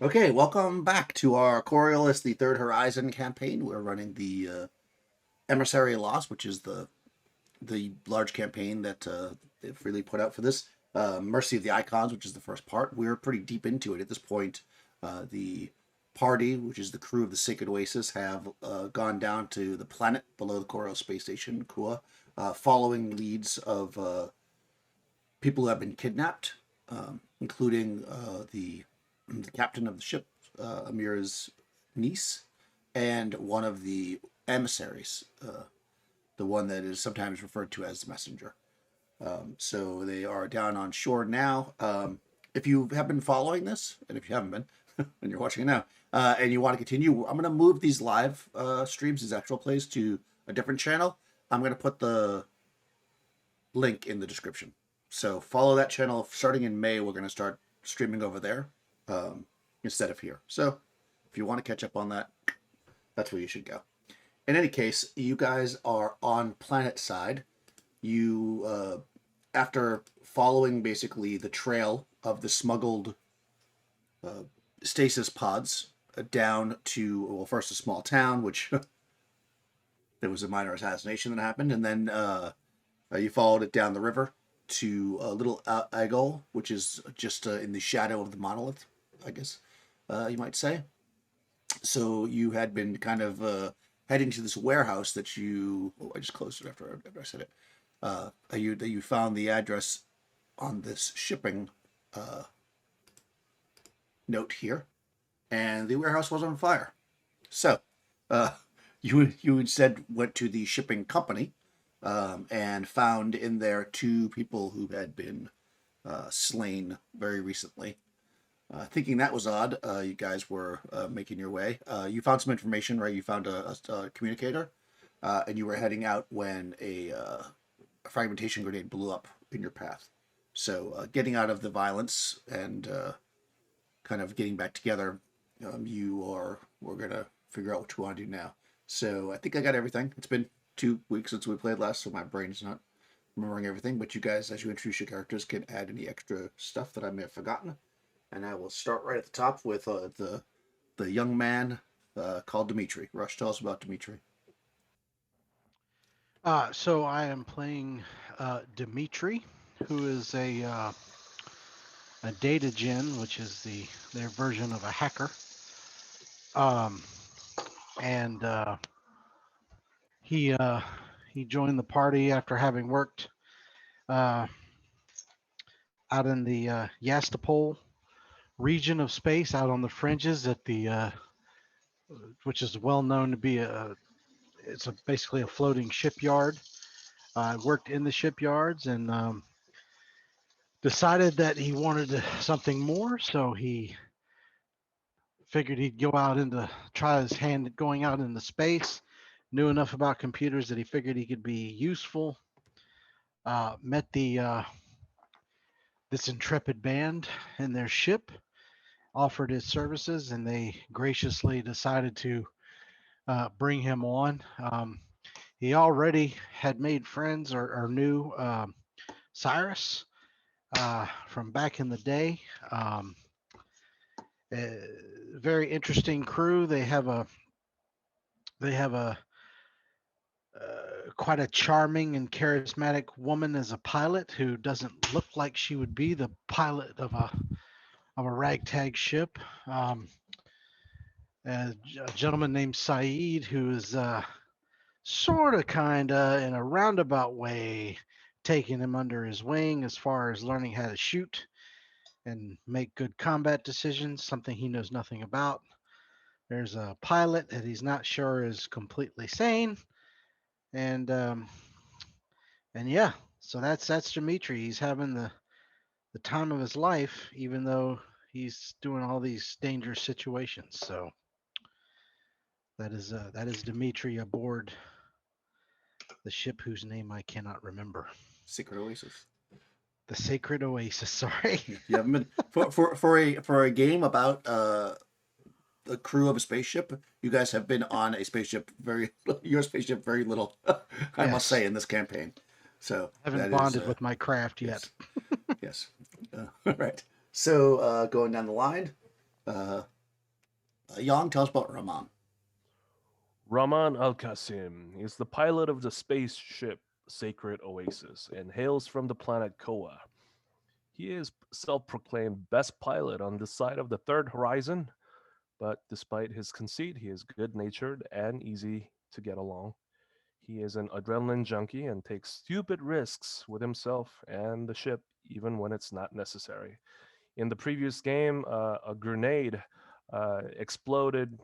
Okay, welcome back to our Coriolis, the Third Horizon campaign. We're running the Emissary Lost, which is the large campaign that they've really put out for this. Mercy of the Icons, which is the first part. We're pretty deep into it at this point. The party, which is the crew of the Sacred Oasis, have gone down to the planet below the Coriolis space station, Kua, following leads of people who have been kidnapped, including the captain of the ship, Amira's niece, and one of the emissaries, the one that is sometimes referred to as the messenger. So they are down on shore now. If you have been following this, and if you haven't been, and you're watching it now, and you want to continue, I'm going to move these live streams, these actual plays, to a different channel. I'm going to put the link in the description. So follow that channel. Starting in May, we're going to start streaming over there instead of here. So if you want to catch up on that, that's where you should go. In any case, you guys are on planet side. You, after following basically the trail of the smuggled stasis pods down to, well, first a small town, which there was a minor assassination that happened, and then you followed it down the river to a little Agol, which is just in the shadow of the monolith, I guess you might say. So you had been kind of heading to this warehouse that you. Oh, I just closed it after I said it. You found the address on this shipping note here, and the warehouse was on fire. So uh, you instead went to the shipping company and found in there two people who had been slain very recently. Thinking that was odd, you guys were making your way. You found some information, right? You found a communicator, and you were heading out when a fragmentation grenade blew up in your path. So, getting out of the violence and kind of getting back together, we're gonna figure out what you want to do now. So, I think I got everything. It's been 2 weeks since we played last, so my brain's not remembering everything. But you guys, as you introduce your characters, can add any extra stuff that I may have forgotten. And I will start right at the top with the young man called Dimitri. Rush, tell us about Dimitri. So I am playing Dimitri, who is a data gen, which is their version of a hacker. Um, and he uh, he joined the party after having worked uh, out in the Yastapol region of space, out on the fringes at which is well known to be basically a floating shipyard. I worked in the shipyards and decided that he wanted something more, so he figured he'd go out into try his hand at going out into space. Knew enough about computers that he figured he could be useful. Met the this intrepid band in their ship, offered his services, and they graciously decided to bring him on. He already had made friends or knew Cyrus from back in the day. Uh, Very interesting crew. They have a quite a charming and charismatic woman as a pilot who doesn't look like she would be the pilot of a ragtag ship. A gentleman named Saeed who is sort of kind of in a roundabout way taking him under his wing as far as learning how to shoot and make good combat decisions, something he knows nothing about. There's a pilot that he's not sure is completely sane, and yeah, so that's Dimitri. He's having the time of his life, even though he's doing all these dangerous situations. So that is Dimitri aboard the ship whose name I cannot remember. Secret Oasis. The Sacred Oasis. Sorry. You haven't been for a game about the crew of a spaceship. You guys have been on a spaceship your spaceship very little. I must Yes. say in this campaign. So Haven't that is bonded with my craft yet. yes, yes. All right. So going down the line, Uh, Yang, tell us about Rahman. Rahman Al Qasim is the pilot of the spaceship Sacred Oasis and hails from the planet Koa. He is self proclaimed best pilot on this side of the third horizon, but despite his conceit, he is good natured and easy to get along. He is an adrenaline junkie and takes stupid risks with himself and the ship, even when it's not necessary. In the previous game, a grenade exploded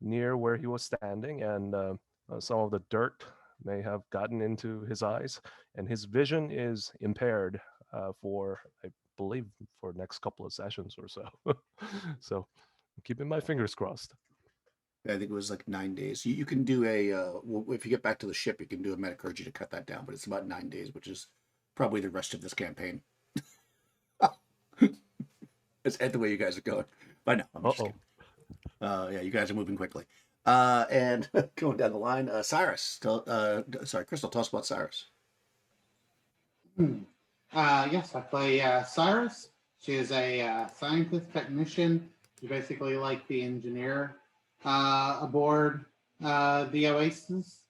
near where he was standing, and some of the dirt may have gotten into his eyes, and his vision is impaired for, I believe, for next couple of sessions or so. So, I'm keeping my fingers crossed. I think it was like 9 days. You can do if you get back to the ship, you can do a metacurgy to cut that down, but it's about 9 days, which is probably the rest of this campaign. It's the way you guys are going. But no, I'm just kidding. Yeah, you guys are moving quickly. And going down the line, Cyrus. Crystal, tell us about Cyrus. Yes, I play Cyrus. She is a scientist technician. She's basically like the engineer aboard the Oasis.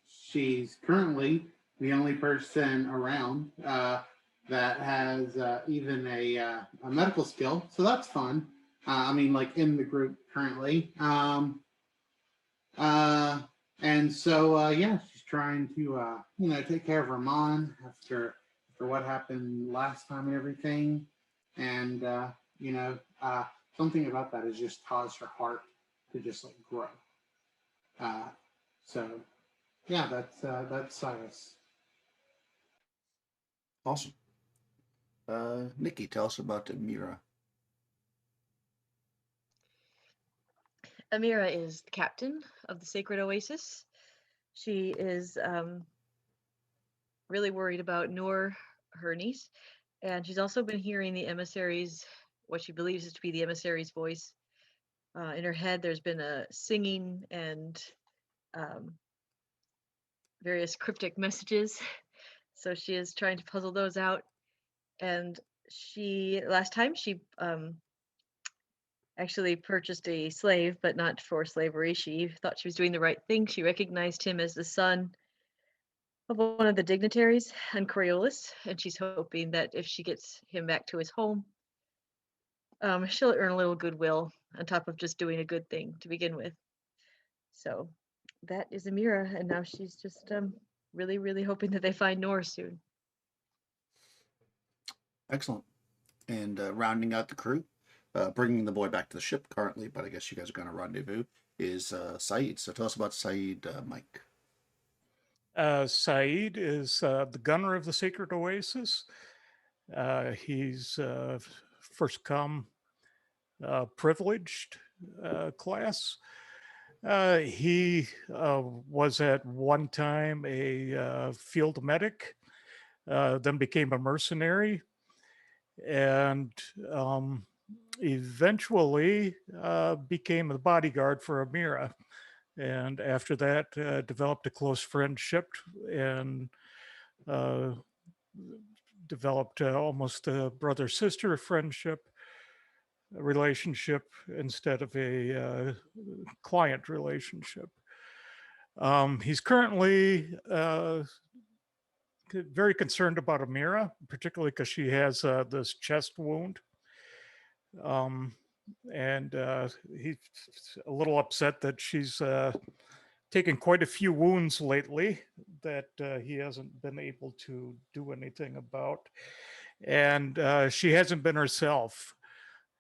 She's currently the only person around that has even a medical skill, so that's fun. I mean, like in the group currently. And so, yeah, she's trying to, take care of her mom after what happened last time and everything. And, something about that has just caused her heart to just like grow. So, yeah, that's Cyrus. Awesome. Nikki, tell us about Mira. Amira is the captain of the Sacred Oasis. She is really worried about Noor, her niece, and she's also been hearing the emissary's, what she believes is to be the emissary's voice. In her head, there's been a singing and various cryptic messages. So she is trying to puzzle those out. And last time she actually purchased a slave, but not for slavery. She thought she was doing the right thing. She recognized him as the son of one of the dignitaries on Coriolis, and she's hoping that if she gets him back to his home, she'll earn a little goodwill on top of just doing a good thing to begin with. So that is Amira, and now she's just really, really hoping that they find Nora soon. Excellent. And rounding out the crew, bringing the boy back to the ship currently, but I guess you guys are going to rendezvous, is Saeed. So tell us about Saeed, Mike. Saeed is the gunner of the Sacred Oasis. He's first come privileged class. He was at one time a field medic, then became a mercenary, and eventually became the bodyguard for Amira. And after that, developed a close friendship and developed almost a brother-sister friendship relationship instead of a client relationship. He's currently very concerned about Amira, particularly because she has this chest wound. And he's a little upset that she's taken quite a few wounds lately that he hasn't been able to do anything about. And she hasn't been herself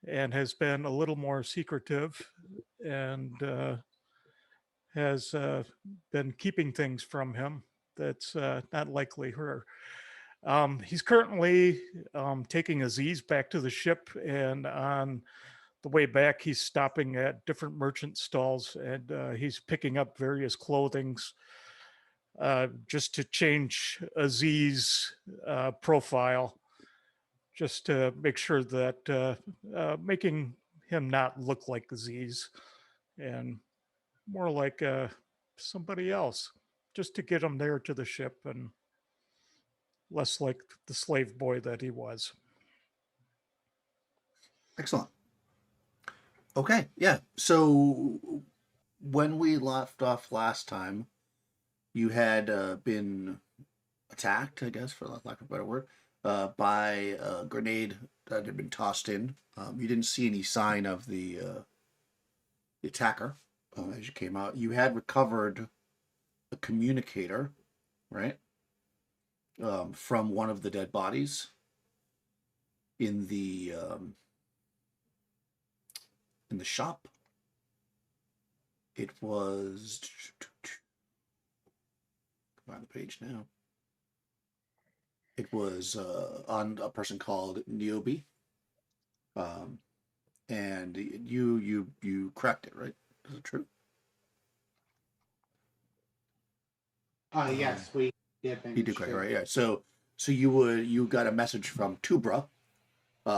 and has been a little more secretive and has been keeping things from him that's not likely her. He's currently taking Aziz back to the ship, and on the way back, he's stopping at different merchant stalls and he's picking up various clothings just to change Aziz's profile, just to make sure that making him not look like Aziz and more like somebody else, just to get him there to the ship and less like the slave boy that he was. Excellent. Okay, yeah. So when we left off last time, you had been attacked, I guess, for lack of a better word, by a grenade that had been tossed in. You didn't see any sign of the attacker as you came out. You had recovered a communicator, right, from one of the dead bodies in the shop. It was find the page now. It was on a person called Niobe, um, and you cracked it, right? Is it true? Yes, we did You manage did crack it, to. right? Yeah. So you got a message from Tubra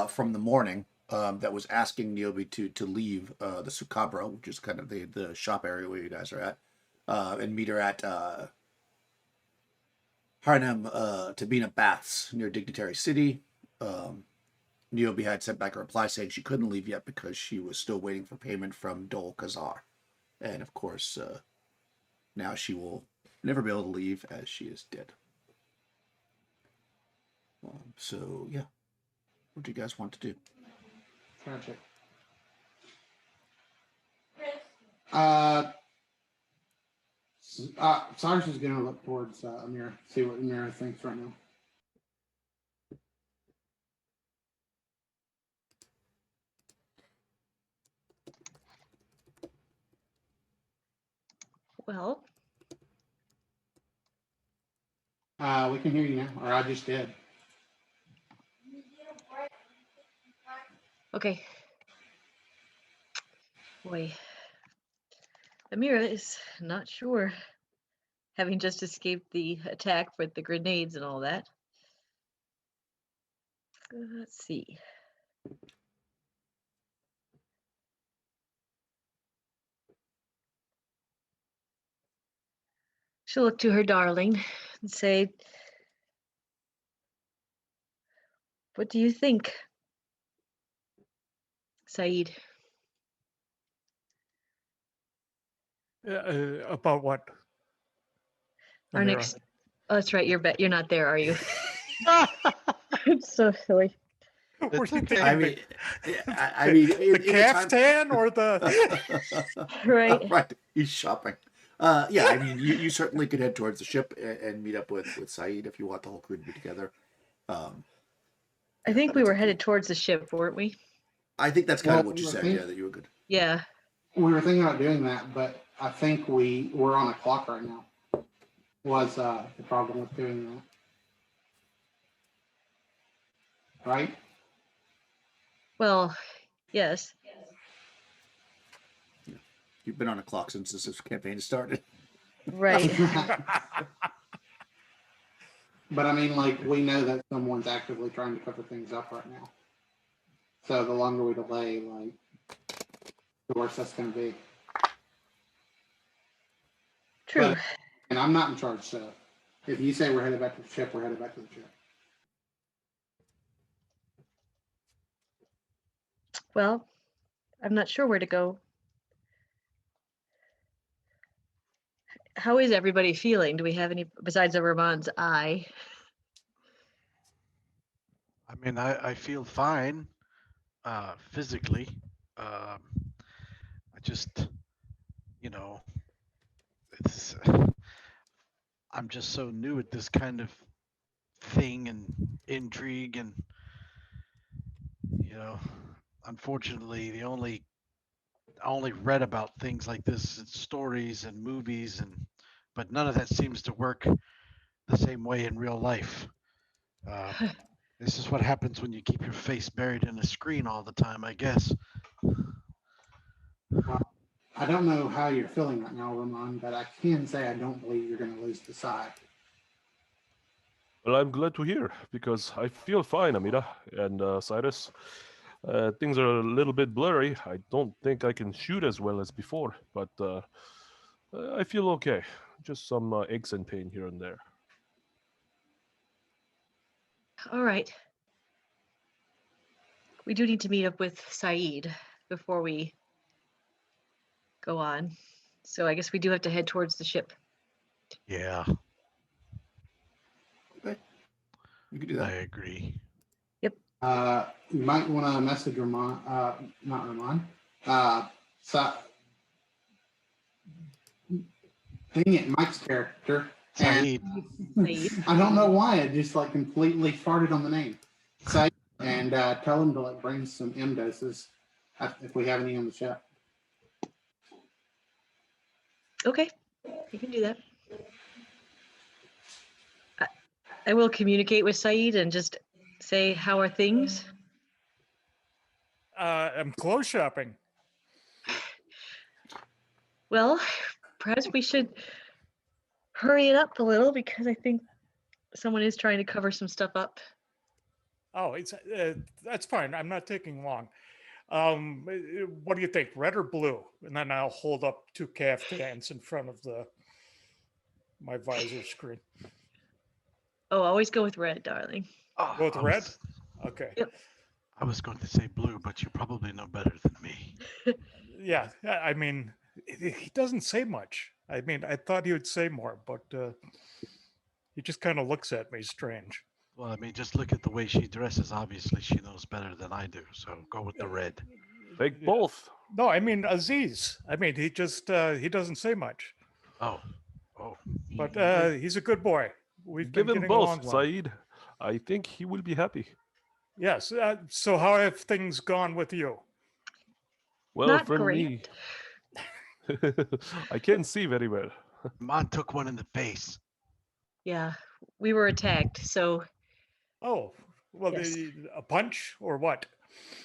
from the morning that was asking Niobe to leave the Sukabra, which is kind of the shop area where you guys are at, and meet her at Harnham Tabina Baths near Dignitary City. Niobe had sent back a reply saying she couldn't leave yet because she was still waiting for payment from Dol Khazar. And of course, now she will never be able to leave as she is dead. So, yeah. What do you guys want to do? Tragic. Cyrus is going to look towards Amira, see what Amira thinks right now. Well, We can hear you now, or I just did. okay. Boy, Amira is not sure, having just escaped the attack with the grenades and all that. Let's see. She'll look to her darling and say, "What do you think, Saeed?" About what? Our Amira? next. Oh, that's right. You're not there, are you? It's so silly. Were It's you okay. thinking I mean, I mean, the caftan or the? Right. right. He's shopping. Yeah, I mean, you certainly could head towards the ship and meet up with Saeed if you want the whole crew to be together. I think we that's were up to you. headed towards the ship, weren't we? I think that's kind Well, of what you we said. think- Yeah, that you were good. Yeah. We were thinking about doing that, but I think we're on a clock right now. Was the problem with doing that? Right? Well, yes. You've been on a clock since this campaign started. Right. But I mean, like, we know that someone's actively trying to cover things up right now. So the longer we delay, like, the worse that's going to be. True. But- And I'm not in charge, so if you say we're headed back to the ship, we're headed back to the ship. Well, I'm not sure where to go. How is everybody feeling? Do we have any besides Ramon's eye? I mean, I feel fine physically. I just, you know, it's I'm just so new at this kind of thing and intrigue, and unfortunately, I only read about things like this in stories and movies, but none of that seems to work the same way in real life. This is what happens when you keep your face buried in a screen all the time, I guess. I don't know how you're feeling right now, Ramon, but I can say I don't believe you're going to lose the side. Well, I'm glad to hear because I feel fine, Amira and Cyrus. Things are a little bit blurry. I don't think I can shoot as well as before, but I feel okay. Just some aches and pain here and there. All right. We do need to meet up with Saeed before we go on. So I guess we do have to head towards the ship. Yeah, Okay. You can do I that. agree. You might want to message Ramon, not Ramon. Dang it, Mike's character. And Saeed, Saeed. I don't know why it just like completely farted on the name. Saeed, and tell him to like bring some M doses if we have any on the ship. Okay, you can do that. I will communicate with Saeed and just say, how are things? I'm clothes shopping. Well, perhaps we should hurry it up a little because I think someone is trying to cover some stuff up. Oh, it's that's fine. I'm not taking long. What do you think, red or blue? And then I'll hold up 2 caftans in front of my visor screen. Oh, always go with red, darling. oh, Both I red? was- Okay. Yep. I was going to say blue, but you probably know better than me. Yeah, I mean, he doesn't say much. I mean, I thought he would say more, but he just kind of looks at me strange. Well, I mean, just look at the way she dresses. Obviously, she knows better than I do. So go with the red. Take Yeah. both. No, I mean Aziz. I mean, he just he doesn't say much, Oh, but he's a good boy. We've Give been him getting along both, well. Saeed. I think he will be happy. Yes. So how have things gone with you? Well, Not for great. me, I can't see very well. Mon took one in the face. Yeah, we were attacked. So, Oh, well, Yes. a punch or what?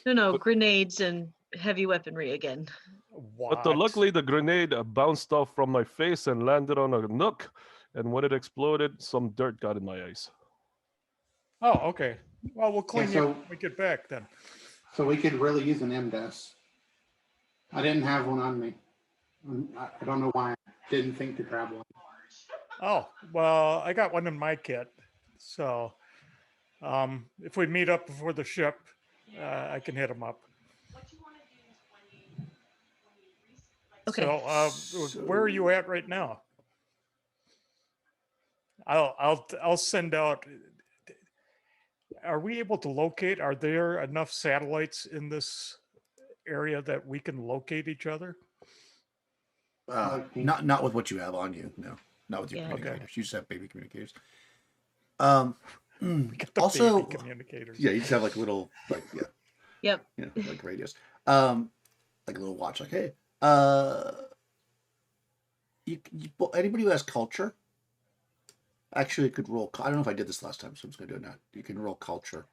no, But- grenades and heavy weaponry again. What? But luckily, the grenade bounced off from my face and landed on a nook. And when it exploded, some dirt got in my eyes. Oh, okay. Well, we'll clean you so- up when we get back then. So we could really use an M dose. I didn't have one on me. I don't know why I didn't think to grab one. Oh, well, I got one in my kit. So if we meet up before the ship, I can hit him up. Okay. So where are you at right now? I'll send out. Are we able to locate? Are there enough satellites in this area that we can locate each other? Not with what you have on you. No, not with your Yeah. Okay. communicators. You just have baby communicators. We got the Also, baby communicators. yeah, you just have like little Yep. like radios. Like a little watch. Like, hey, anybody who has culture actually could roll. I don't know if I did this last time, so I'm just gonna do it now. You can roll culture.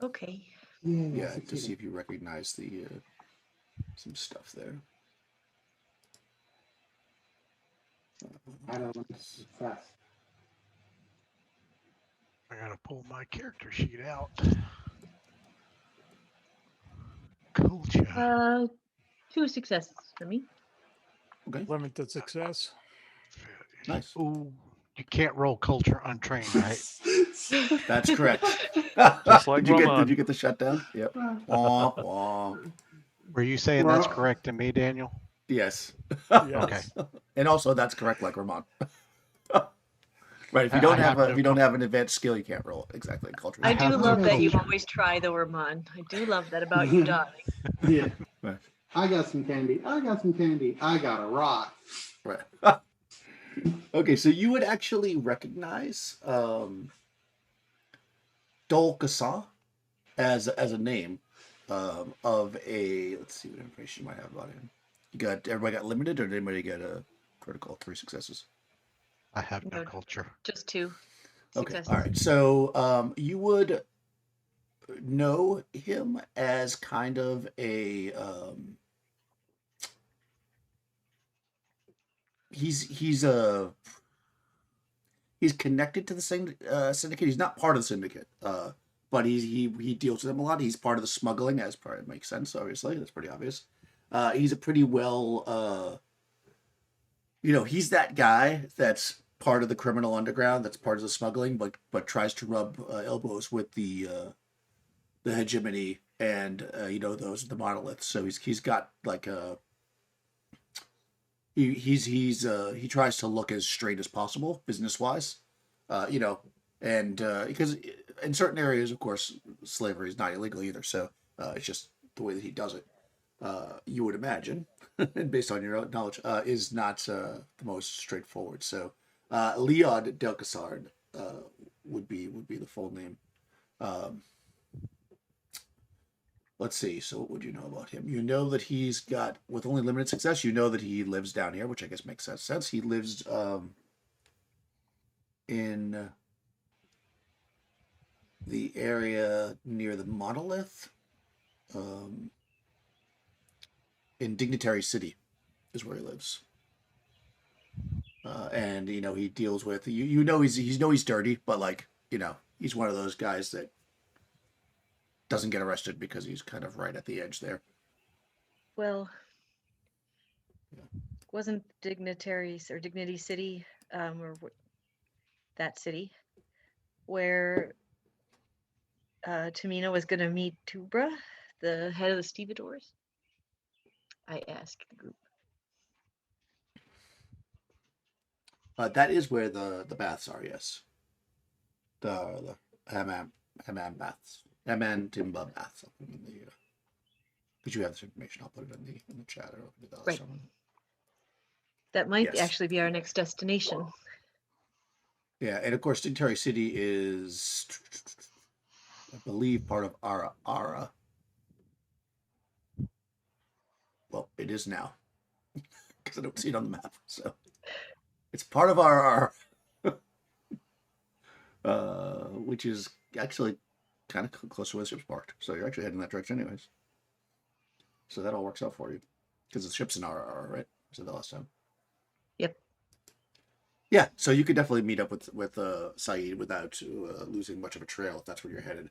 Okay. Yeah, to see if you recognize the some stuff there. I don't know. Success. I gotta pull my character sheet out. Culture. 2 successes for me. Okay, Limited success. nice. Ooh, you can't roll culture untrained, right? That's correct. Just like did Roman. you get the shutdown? Yep. Womp womp. Were you saying that's Well- correct to me, Daniel? Yes. Yes. Okay. And also, that's correct, like Ramon. Right. If you I don't have have no if you don't have an advanced skill, you can't roll it. Exactly. Culture. I I do have no love that you culture. always try, though, Ramon. I do love that about you, darling. Yeah. Right. I got some candy. I got some candy. I got a rock. Right. Okay, so you would actually recognize Dol Kassaw as a name of a. Let's see what information you might have about him. Everybody got limited, or did anybody get a critical 3 successes? I have no No. culture. Just 2 Okay, successes. all right. So you would know him as kind of a he's connected to the syndicate. He's not part of the syndicate, but he deals with them a lot. He's part of the smuggling, as part it makes sense. Obviously, that's pretty obvious. He's a pretty well, he's that guy that's part of the criminal underground, that's part of the smuggling, but tries to rub elbows with the hegemony and those the monoliths. So he's got like a he tries to look as straight as possible, business wise, you know, and because in certain areas, of course, slavery is not illegal either. So it's just the way that he does it. You would imagine, and based on your own knowledge, is not the most straightforward. So Leon Delcassard would be the full name. Let's see. So what would you know about him? You know that he's got, with only limited success, you know that he lives down here, which I guess makes sense. He lives in the area near the monolith. In Dignitary City is where he lives. And you know, he deals with you know he's dirty, but like, you know, he's one of those guys that doesn't get arrested because he's kind of right at the edge there. Well, wasn't Dignitaries or Dignity City, that city, where Tamina was going to meet Tubra, the head of the stevedores? I asked the group. That is where the baths are. Yes, the hammam baths, hammam timba baths. Because you have this information, I'll put it in the chat. Or the Right. That might Yes. actually be our next destination. Yeah, and of course, Dignitary City is, I believe, part of Ara. Well, it is now, because I don't see it on the map. So it's part of Ara, which is actually kind of close to where the ship's parked. So you're actually heading that direction, anyways. So that all works out for you, because the ship's in Ara, right? I said that last time. Yep. Yeah, so you could definitely meet up with Saeed without losing much of a trail if that's where you're headed.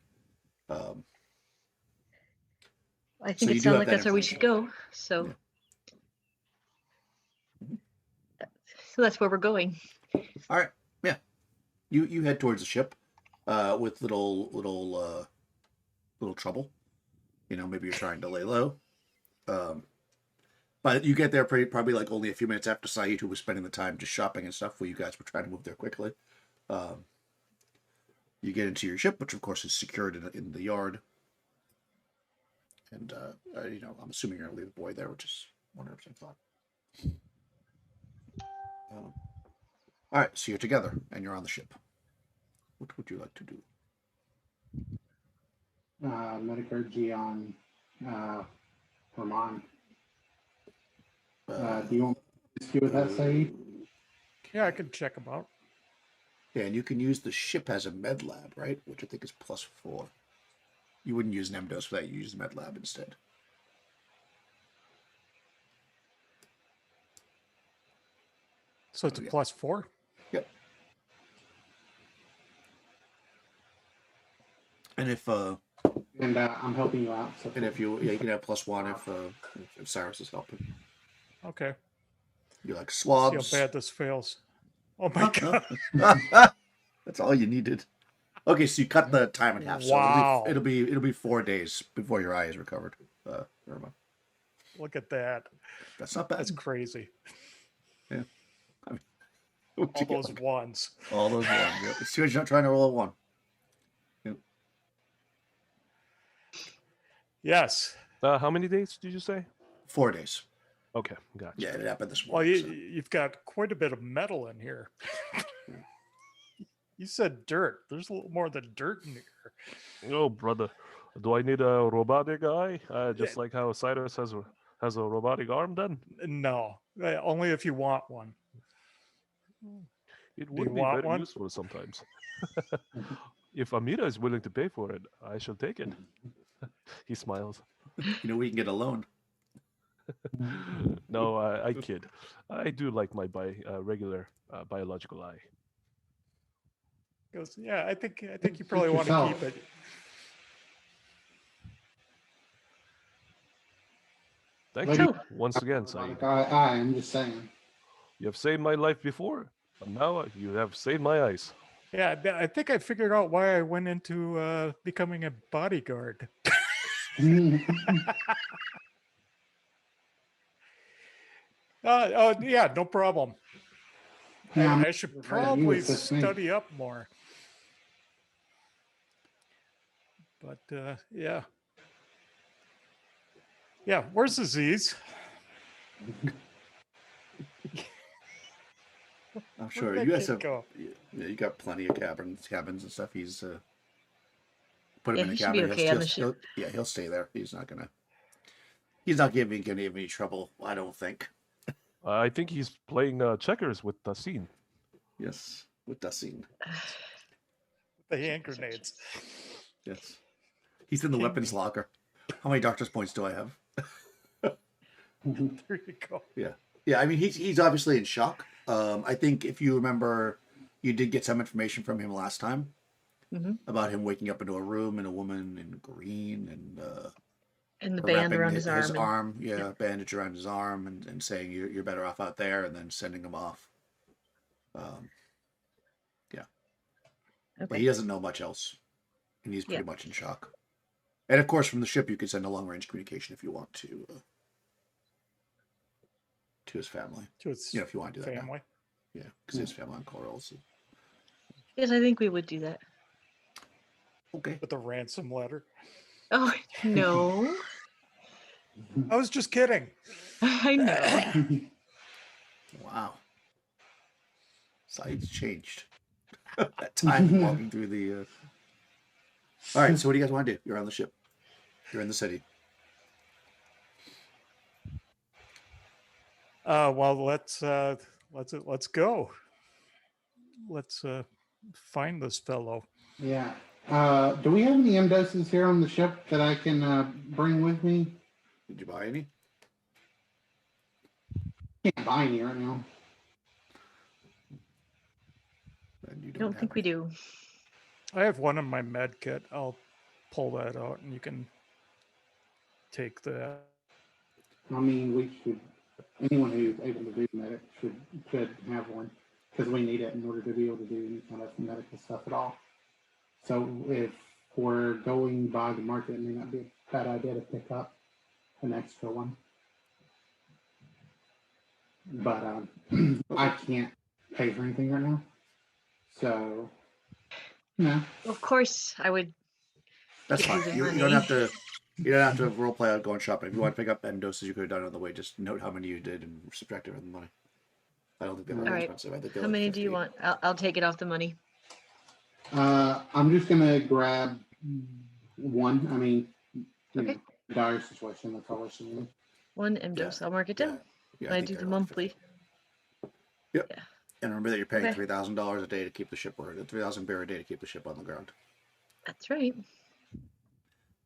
I So think you it do sounds have like that that's where we should go. So, so that's where we're going. All right, yeah. You head towards the ship with little trouble. You know, maybe you're trying to lay low. But you get there probably like only a few minutes after Saeed, who was spending the time just shopping and stuff, while you guys were trying to move there quickly. You get into your ship, which of course is secured in the yard. And, you know, I'm assuming you're going to leave the boy there, which is 100% fine. All right, so you're together, and you're on the ship. What would you like to do? Metacurgy on Ramon. Do you want to do with that, Saeed? Yeah, I could check them out. Yeah, and you can use the ship as a med lab, right? Which I think is +4. You wouldn't use an MDOS for that. You use the med lab instead. So it's a +4? Yep. And if And I'm helping you out. So and if you can have +1 if Cyrus is helping. Okay. You like See swabs. how bad this fails. Oh my god. That's all you needed. Okay, so you cut the time in half. Wow. So it'll be 4 days before your eye is recovered. Never mind. Look at that. That's not bad. That's crazy. Yeah. I mean, All those ones. All those ones. Yep. As soon as you're not trying to roll a 1. Yep. Yes. How many days did you say? 4 days. Okay, gotcha. Yeah, it happened this Well, morning. you've got quite a bit of metal in here. You said dirt. There's a little more than dirt in here. Oh, brother, do I need a robotic eye? Just like how Cyrus has a robotic arm then? No, only if you want one. It Do would you be want very one? useful sometimes. If Amira is willing to pay for it, I shall take it. He smiles. You know, we can get a loan. No, I kid. I do like my regular biological eye. Goes, yeah, I think you probably want to keep it. Thank you once again, Saeed. I'm just saying. You have saved my life before, and now you have saved my eyes. Yeah, I think I figured out why I went into becoming a bodyguard. Oh, yeah, no problem. Yeah, I should you probably assist me. study up more. But yeah. Yeah, where's Aziz? I'm Where'd sure that you guys kid have. go? Yeah, you got plenty of cabins and stuff. He's put him Yeah, in a he should be cabin. okay on the ship. He'll stay there. He's not giving any trouble. I don't think. I think he's playing checkers with Tassin. Yes, with Dasin. The hand grenades. Yes, he's in the King weapons me. locker. How many doctor's points do I have? There you go. Yeah. I mean, he's obviously in shock. I think if you remember, you did get some information from him last time about him waking up into a room and a woman in green and the her band wrapping around his arm. bandage around his arm, and saying you're better off out there, and then sending him off. But Okay. he doesn't know much else, and he's pretty much in shock. And of course, from the ship, you can send a long range communication if you want to his family. To his If you want to do that. family. Now. Yeah, because his family on Coriolis. Yes, I think we would do that. Okay. With a ransom letter. Oh, no. I was just kidding. I know. Wow. Sides changed. That time walking through the. All right. So what do you guys want to do? You're on the ship. You're in the city. Well, let's go. Let's find this fellow. Yeah. Do we have any M doses here on the ship that I can bring with me? Did you buy any? Can't buy any right now. Then you I don't think we do. I have one in my med kit. I'll pull that out and you can take that. I mean, we should. Anyone who's able to do medic should have one because we need it in order to be able to do any kind of medical stuff at all. So if we're going by the market, it may not be a bad idea to pick up an extra one. But I can't pay for anything right now. So, no. Of course, I would. That's give you fine. the You money. don't have to. You don't have to role play out going shopping. If you want to pick up end doses, you could have done it on the way. Just note how many you did and subtract it from the money. I don't think they're All that right. expensive. I think they're How like many do you 50. want? I'll take it off the money. I'm just gonna grab one. I mean, Okay. dire situation. That's all we're seeing. One M dose. I'll mark it down. Yeah, I think do they're the like monthly. 50. Yep. Yeah. And remember that you're paying Okay. $3,000 a day to keep the ship, or 3,000 beer a day to keep the ship on the ground. That's right.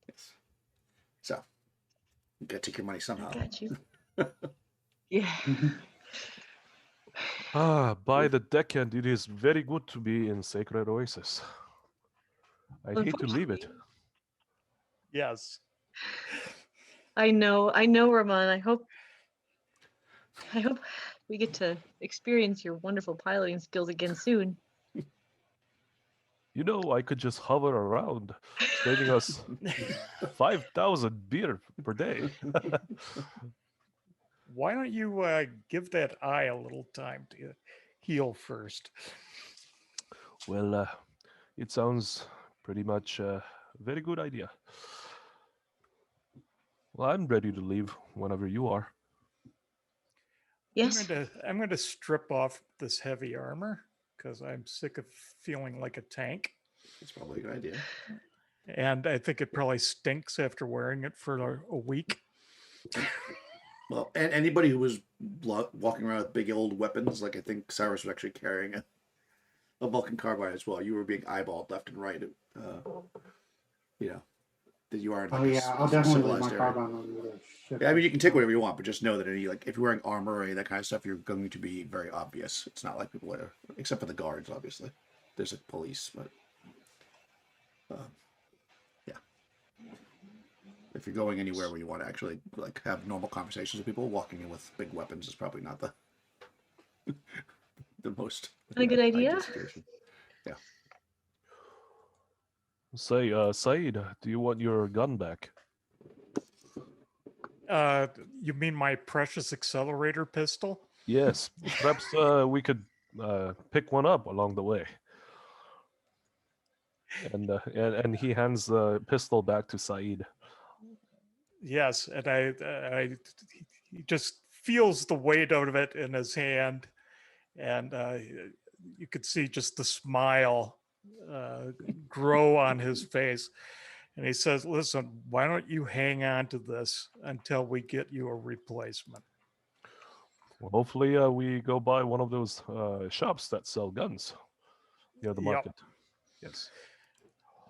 Yes. So you gotta take your money somehow. I got you. Yeah. By the deckhand, it is very good to be in Sacred Oasis. I hate to leave it. Yes. I know, Ramon. I hope we get to experience your wonderful piloting skills again soon. You know, I could just hover around, saving us 5,000 beer per day. Why don't you give that eye a little time to heal first? Well, it sounds pretty much a very good idea. Well, I'm ready to leave whenever you are. Yes. I'm going to strip off this heavy armor because I'm sick of feeling like a tank. It's probably a good idea. And I think it probably stinks after wearing it for a week. Well, and anybody who was walking around with big old weapons, like I think Cyrus was actually carrying a Vulcan carbine as well. You were being eyeballed left and right. That you are in like I'll definitely leave my civilized area. carbine on the other ship. Yeah, I mean, you can take whatever you want, but just know that if you're wearing armor or any of that kind of stuff, you're going to be very obvious. It's not like people wear, except for the guards, obviously. There's like police, but yeah. If you're going anywhere where you want to actually like have normal conversations with people, walking in with big weapons is probably not the the most A good idea. ideal situation. Yeah. Say, Said, do you want your gun back? You mean my precious accelerator pistol? Yes, perhaps we could pick one up along the way. And he hands the pistol back to Saeed. Yes, and he just feels the weight of it in his hand, and you could see just the smile grow on his face. And he says, "Listen, why don't you hang on to this until we get you a replacement?" Well, hopefully, we go by one of those shops that sell guns near the Yep. market. Yes.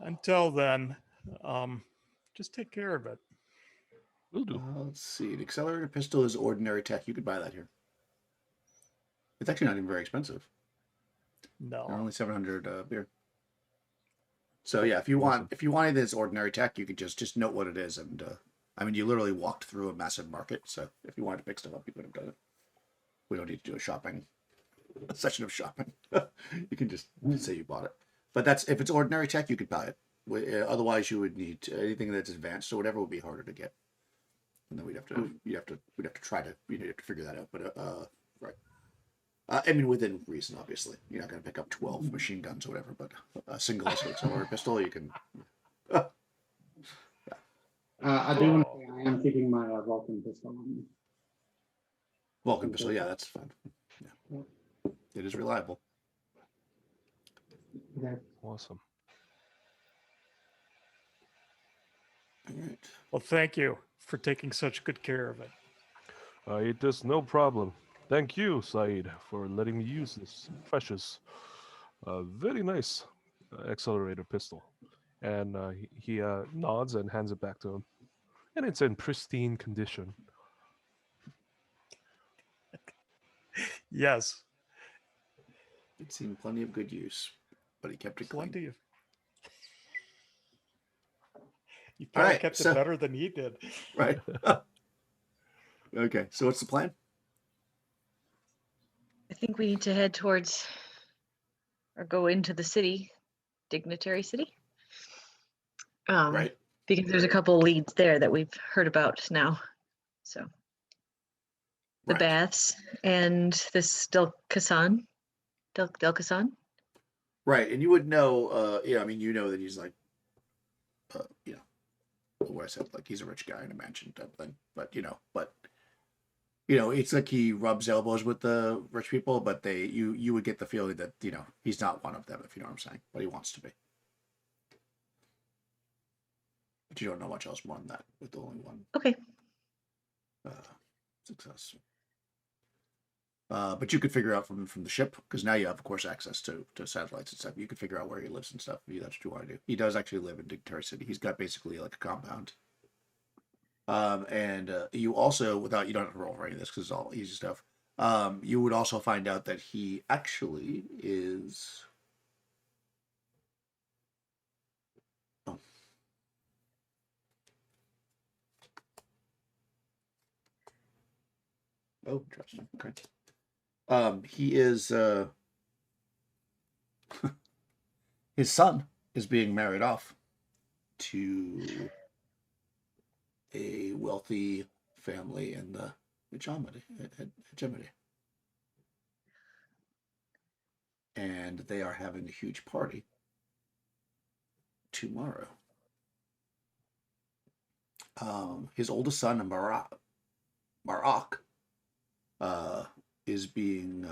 Until then, just take care of it. Will do. Let's see. The accelerator pistol is ordinary tech. You could buy that here. It's actually not even very expensive. They're No. only 700 beer. So yeah, if you wanted this ordinary tech, you could just note what it is, and I mean, you literally walked through a massive market. So if you wanted to pick stuff up, you could have done it. We don't need to do a session of shopping. You can just say you bought it. But that's if it's ordinary tech, you could buy it. Otherwise, you would need anything that's advanced or whatever would be harder to get. And then we'd have to try to figure that out. But right. I mean, within reason, obviously. You're not going to pick up 12 machine guns or whatever, but a single accelerator pistol, you can. I do want to say I am keeping my Vulcan pistol on me. Vulcan pistol, yeah, that's fine. Yeah. It is reliable. Okay. Awesome. All right. Well, thank you for taking such good care of it. It is no problem. Thank you, Saeed, for letting me use this precious, very nice accelerator pistol. And he nods and hands it back to him. And it's in pristine condition. Yes, It's seen plenty of good use, but he kept it clean. plenty of. You All probably right, kept so- it better than he did. Right. Okay, so what's the plan? I think we need to head towards or go into the city, Dignitary City. Right. Because there's a couple leads there that we've heard about now. So the Right. baths and this Del Casan. Right, and you would know, I mean, you know that he's like, what I said, like he's a rich guy in a mansion type thing. But it's like he rubs elbows with the rich people, but you would get the feeling that he's not one of them, if you know what I'm saying. But he wants to be. But you don't know much else more than that with the only one Okay. success. But you could figure out from the ship, because now you have, of course, access to satellites and stuff. You could figure out where he lives and stuff if that's what you want to do. He does actually live in Dignitary City. He's got basically like a compound. And you also, you don't have to roll for any of this because it's all easy stuff. You would also find out that he actually is. Oh, interesting. Okay. He is. His son is being married off to a wealthy family in the hegemony. And they are having a huge party tomorrow. His oldest son, Marak, is being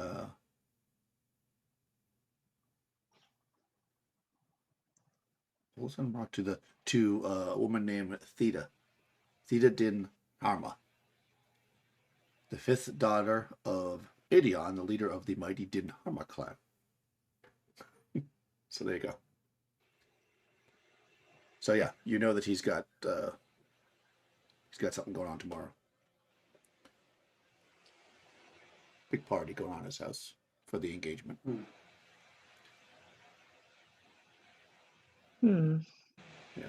to a woman named Theta Din Harma, the fifth daughter of Idion, the leader of the mighty Din Harma clan. So there you go. So yeah, you know that he's got something going on tomorrow. Big party going on at his house for the engagement. Yeah,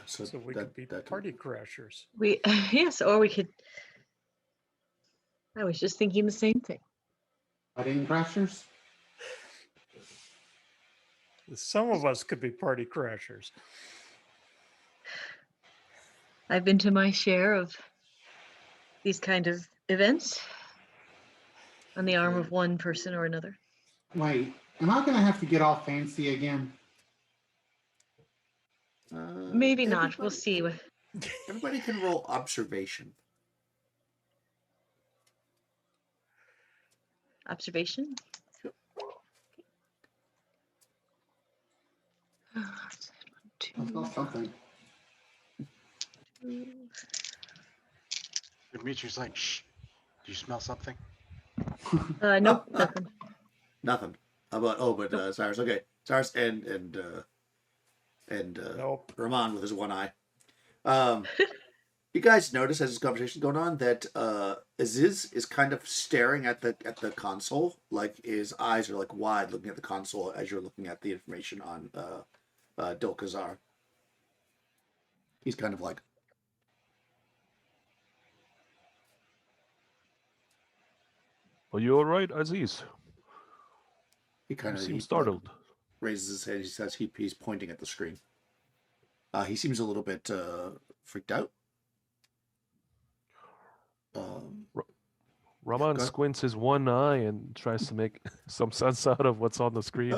so we could be party crashers. Yes, or we could. I was just thinking the same thing. Wedding crashers? Some of us could be party crashers. I've been to my share of these kind of events on the arm of one person or another. Wait, am I gonna have to get all fancy again? Maybe not. We'll everybody- see. Everybody can roll observation. Observation. I saw something. Dimitri's like, shh. Do you smell something? Nope, nothing. Nothing. How about but Cyrus? Okay, Cyrus and Nope. Rahman with his one eye. You guys notice as this conversation's going on that Aziz is kind of staring at the console, like his eyes are like wide, looking at the console as you're looking at the information on Dilkazar. He's kind of like, Are you all right, Aziz? he kind You of seem startled. raises his head. He says he's pointing at the screen. He seems a little bit freaked out. Raman go- squints his one eye and tries to make some sense out of what's on the screen.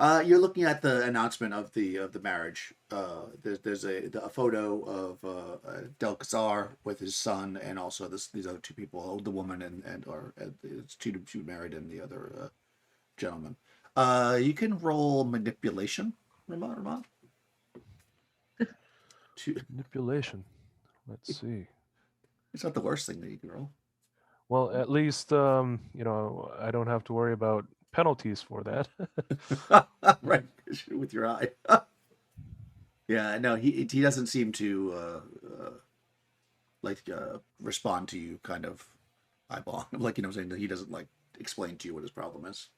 You're looking at the announcement of the marriage. There's a photo of Delkazar with his son, and also these other two people, the woman and it's two married and the other gentleman. You can roll manipulation, Ramon. Manipulation. Let's see. It's not the worst thing that you can roll. Well, at least I don't have to worry about penalties for that. Right, 'cause you're with your eye. Yeah, no, he doesn't seem to respond to you, kind of eyeball, like saying that he doesn't like explain to you what his problem is.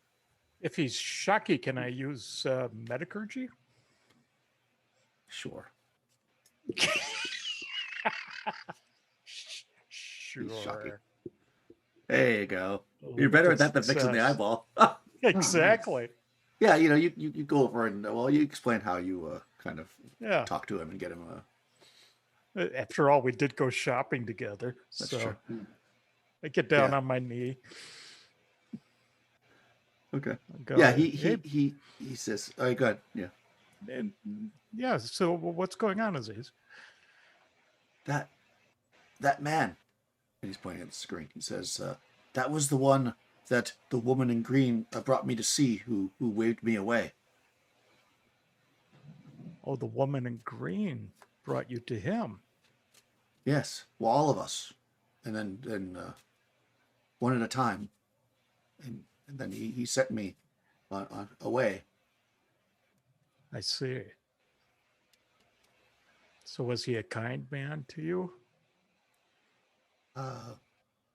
If he's shocky, can I use metacurgy? Sure. Sure. shocking. There you go. You're better at that than fixing the eyeball. Exactly. Yeah, you go over and you explain how you kind of Yeah. talk to him and get him After all, we did go shopping together. That's so true. I get down Yeah. on my knee. okay. Go, Yeah, "Hey," he says, "Oh, good. Yeah, and, yeah. So what's going on, Aziz? that man," and he's pointing at the screen. He says, "That was the one that the woman in green brought me to see, who waved me away." Oh, the woman in green brought you to him. Yes, well, all of us, and then one at a time, and then he sent me away. I see. So was he a kind man to you?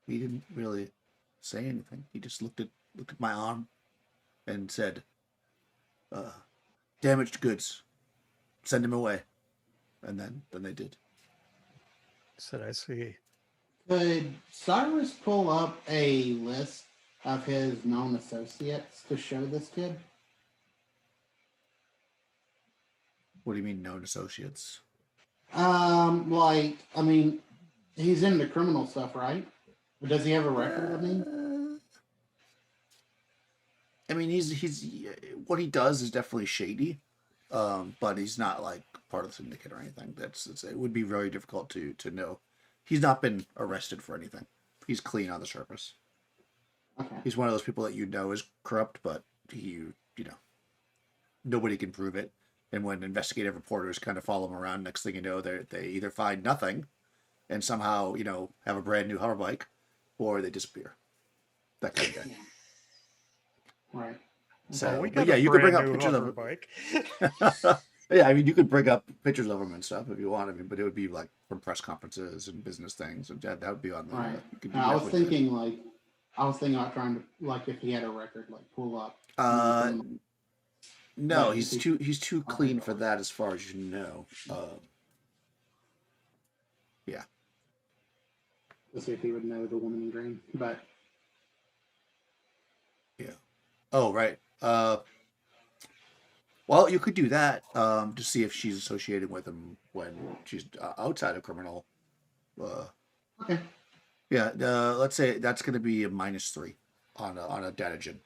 He didn't really say anything. He just looked at my arm and said, "Damaged goods. Send him away." And then they did. Said, I see. Could Cyrus pull up a list of his known associates to show this kid? What do you mean, known associates? He's into criminal stuff, right? But does he have a record? He's what he does is definitely shady, but he's not like part of the syndicate or anything. It would be very difficult to know. He's not been arrested for anything. He's clean on the surface. Okay. He's one of those people that is corrupt, but nobody can prove it. And when investigative reporters kind of follow him around, next thing you know, they either find nothing and somehow, have a brand new hover bike, or they disappear. That kind of guy. Right. So, we but got yeah, a you could bring brand up new pictures of hover him. bike. Yeah, you could bring up pictures of him and stuff if you want. But it would be like from press conferences and business things, and that would be on the. Right. You could do I that was with thinking about trying to, if he had a record, pull up. No, But he's too clean for that, as far as you know. Yeah. Let's see if he would know the woman in green. But Yeah. Oh, right. Well, you could do that to see if she's associated with him when she's outside of criminal Okay. Yeah, let's say that's going to be a -3 on a datagen.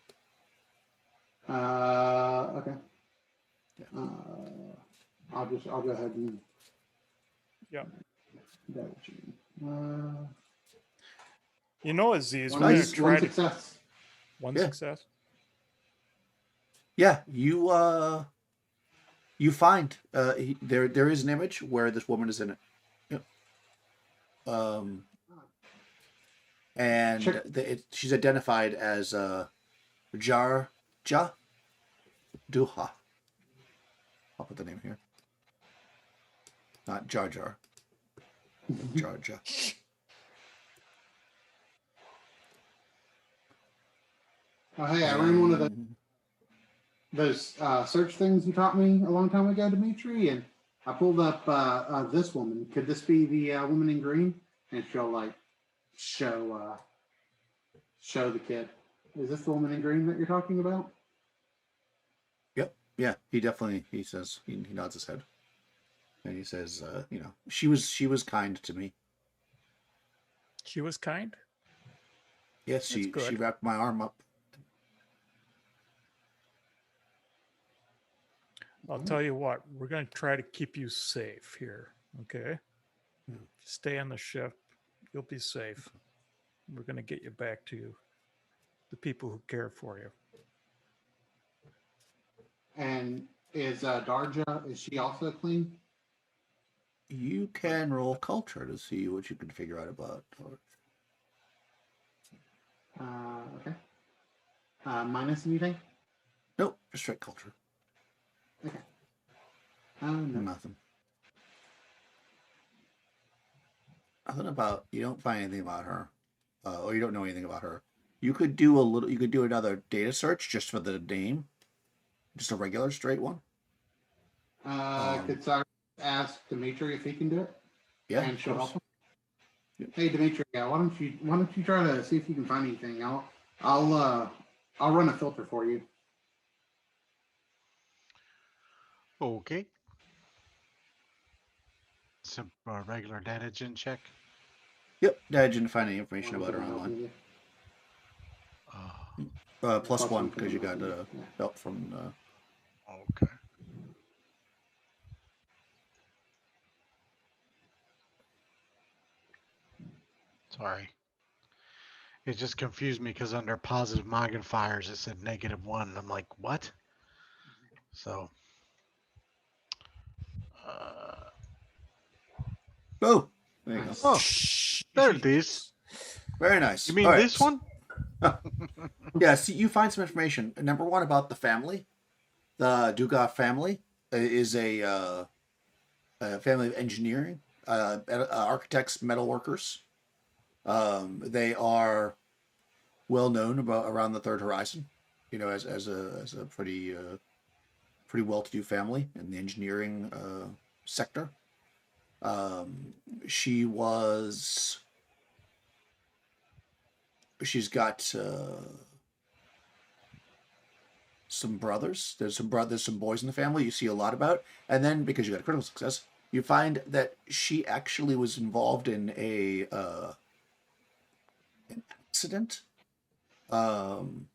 Okay. I'll go ahead and. Yeah. Uh, You know, Aziz, we're one, going Nice. to try one to success. one Yeah. success. Yeah, you find there is an image where this woman is in it. Yep. And Check. she's identified as Jar Duha. I'll put the name here. Not Jar Jar. Jar Jar. Oh, hey, I ran one of those search things you taught me a long time ago, Dimitri, and I pulled up this woman. Could this be the woman in green? And she'll like show the kid. Is this the woman in green that you're talking about? Yep. Yeah. He says he nods his head, and he says, she was kind to me. She was kind. Yes, That's she good. wrapped my arm up. I'll tell you what, we're going to try to keep you safe here. Okay. Stay on the ship. You'll be safe. We're going to get you back to the people who care for you. And is Darja? Is she also clean? You can roll culture to see what you can figure out about. Okay. Minus anything? Nope, just straight culture. Okay. No. Nothing. Nothing about, you don't find anything about her, or you don't know anything about her. You could do another data search just for the name, just a regular straight one. Could I ask Dimitri if he can do it? Yeah, And she'll help him. Yep. Hey Dimitri, why don't you try to see if you can find anything? I'll run a filter for you. Okay. Some regular datagen check. Yep, I didn't find any information about her online. +1 because you got help from. Okay. Sorry. It just confused me because under positive magnifiers it said -1. I'm like, what? So. Oh, there you go. Oh, there it is. Very nice. You mean All right. this one? Yeah, see, you find some information. Number one about the family. The Dugout family is a family of engineering, architects, metalworkers. They are well known around the Third Horizon, as a pretty well-to-do family in the engineering sector. She's got some brothers. There's some boys in the family you see a lot about, and then because you got a critical success, you find that she actually was involved in an accident, on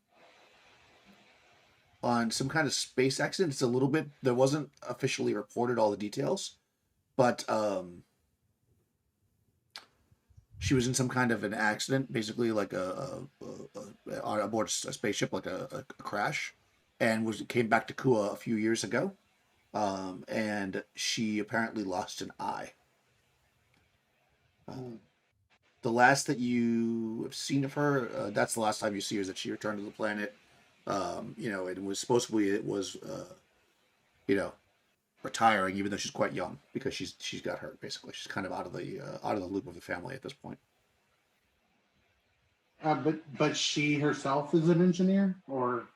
some kind of space accident. It's a little bit. There wasn't officially reported all the details, but she was in some kind of an accident, basically like on aboard a spaceship, like a crash, and came back to Kua a few years ago, and she apparently lost an eye. The last that you have seen of her, that's the last time you see her, is that she returned to the planet. It was supposedly retiring, even though she's quite young, because she's got hurt. Basically, she's kind of out of the loop of the family at this point. But she herself is an engineer, or?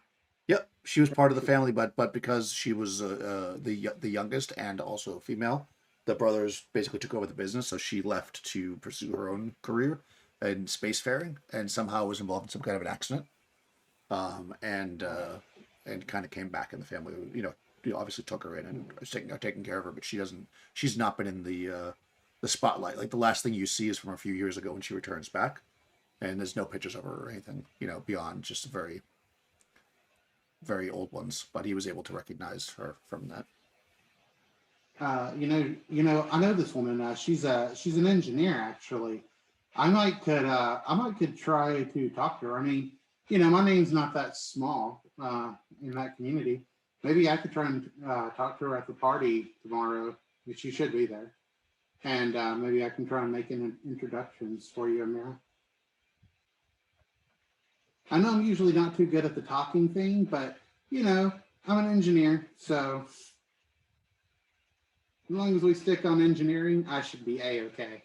Yep, she was part of the family, but because she was the youngest and also female, the brothers basically took over the business, so she left to pursue her own career in spacefaring, and somehow was involved in some kind of an accident, and kind of came back in the family. Obviously took her in and are taking care of her, but she's not been in the spotlight. Like the last thing you see is from a few years ago when she returns back, and there's no pictures of her or anything, beyond just very, very old ones. But he was able to recognize her from that. I know this woman. She's an engineer actually. I might could try to talk to her. I mean, my name's not that small in that community. Maybe I could try and talk to her at the party tomorrow. She should be there, and maybe I can try and make introductions for you, Amira. I know I'm usually not too good at the talking thing, but I'm an engineer, so as long as we stick on engineering, I should be A-okay.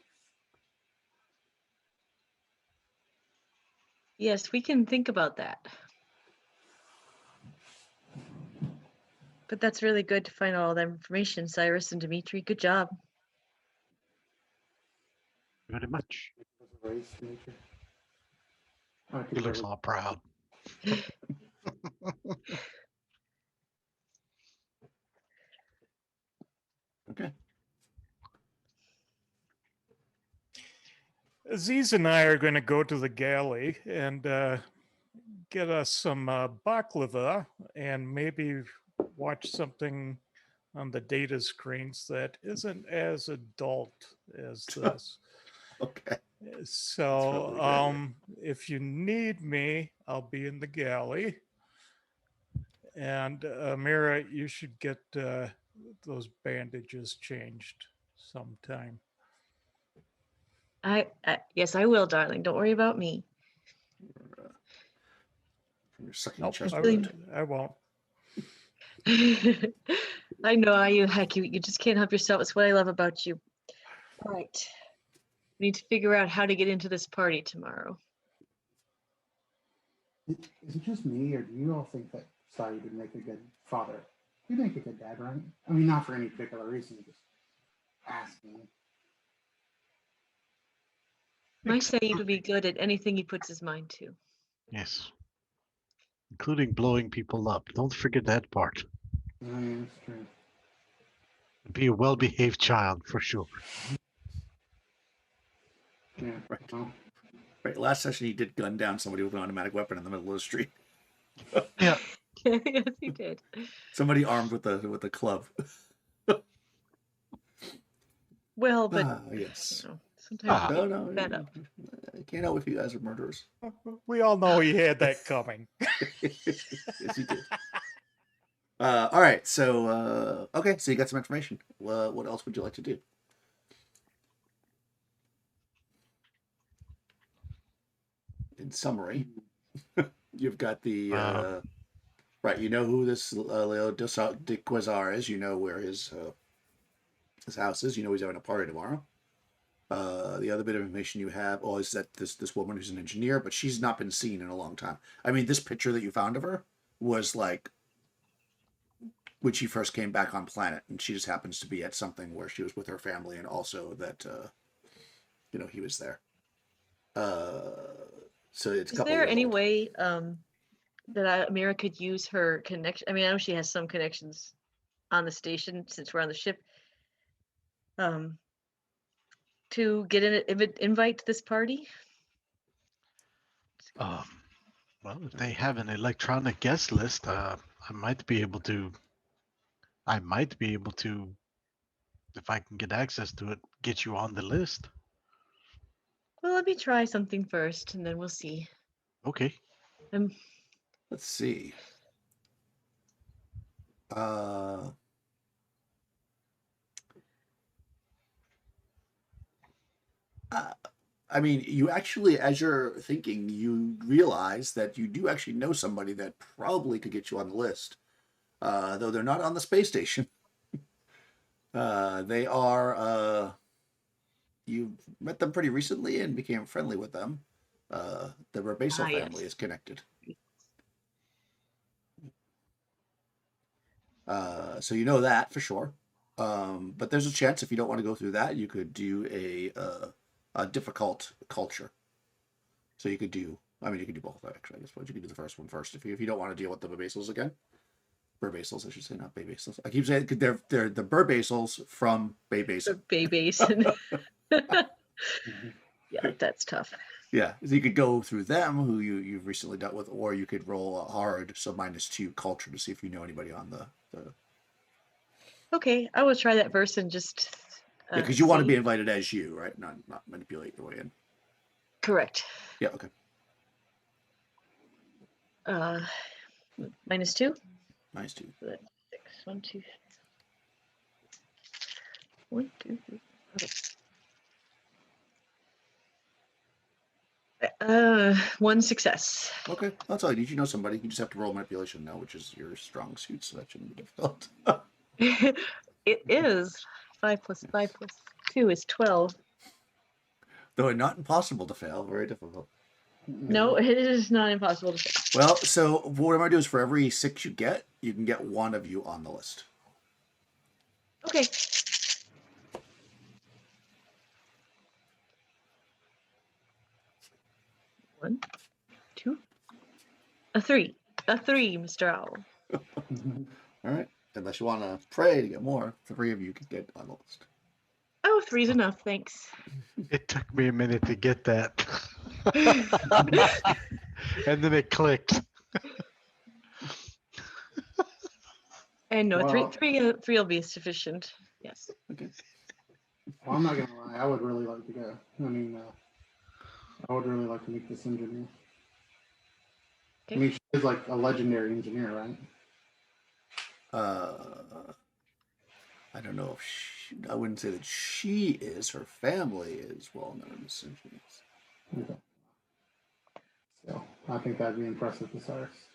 Yes, we can think about that. But that's really good to find all that information, Cyrus and Dimitri. Good job. Very much. Race nature. I He could looks never- all proud. Okay. Aziz and I are going to go to the galley and get us some baklava and maybe watch something on the data screens that isn't as adult as this. Okay. So That's probably if you need me, I'll be in the galley. And Mira, you should get those bandages changed sometime. Yes, I will, darling. Don't worry about me. You're sucking Nope, chest I, Really- I won't. I know how you heck you just can't help yourself. It's what I love about you. All right. We need to figure out how to get into this party tomorrow. Is it just me, or do you all think that Saeed would make a good father? He'd make a good dad, right? I mean, not for any particular reason, just asking. My Saeed would be good at anything he puts his mind to. Yes. Including blowing people up. Don't forget that part. Yeah, that's true. Be a well-behaved child for sure. Yeah. Right. Well, Right. Last session, he did gun down somebody with an automatic weapon in the middle of the street. Yeah. Yes, he did. Somebody armed with a club. Well, but Yes. sometimes Ah. you No, get fed up. I can't help if you guys are murderers. We all know he had that coming. Yes, he did. All right. So, okay. So you got some information. What else would you like to do? In summary, you've got the right. You know who this Leo de Quasar is. You know where his house is. You know he's having a party tomorrow. The other bit of information you have, is that this woman who's an engineer, but she's not been seen in a long time. I mean, this picture that you found of her was like when she first came back on planet, and she just happens to be at something where she was with her family, and also that he was there. So it's. Is there any way that Amira could use her connection? I mean, I know she has some connections on the station since we're on the ship. To get an invite to this party? Well, if they have an electronic guest list, I might be able to, if I can get access to it, get you on the list. Well, let me try something first, and then we'll see. Okay. Let's see. I mean, you actually, as you're thinking, you realize that you do actually know somebody that probably could get you on the list, though they're not on the space station. They are. You met them pretty recently and became friendly with them. The Rebaso family is connected. So you know that for sure. But there's a chance if you don't want to go through that, you could do a difficult culture. So you could do. I mean, you could do both actually. I guess. But you could do the first one first if you don't want to deal with the Rebasals again. Burbasals, I should say, not Bay Basils. I keep saying because they're the Burbasals from Bay The Basin. Bay Basin. Yeah, that's tough. Yeah, so you could go through them, who you've recently dealt with, or you could roll a hard, so -2 culture to see if you know anybody on the Okay, I will try that verse and just. yeah, because you want to see. be invited as you, right? Not manipulate your way in. Correct. Yeah, okay. -2. -2. So that's 6. 1, 2. 1, 2, 3. Okay. 1 success. Okay, that's all you need. You know somebody. You just have to roll manipulation now, which is your strong suit, so that shouldn't be difficult. It is 5 + 5 + 2 is 12. Though not impossible to fail, very difficult. No, it is not impossible to fail. Well, so what I'm going to do is for every 6 you get, you can get one of you on the list. Okay. One, 2, a 3. A 3, Mr. Owl. All right. Unless you want to pray to get more, 3 of you can get on the list. Oh, 3's enough, thanks. It took me a minute to get that. And then it clicked. And no, Wow. 3 will be sufficient. Yes. Okay. Well, I'm not gonna lie. I would really like to go. I mean, I would really like to meet this engineer. I Okay. mean, she is like a legendary engineer, right? I don't know if I wouldn't say that she is. Her family is well known as engineers. Okay. So I think that'd be impressive to Cyrus.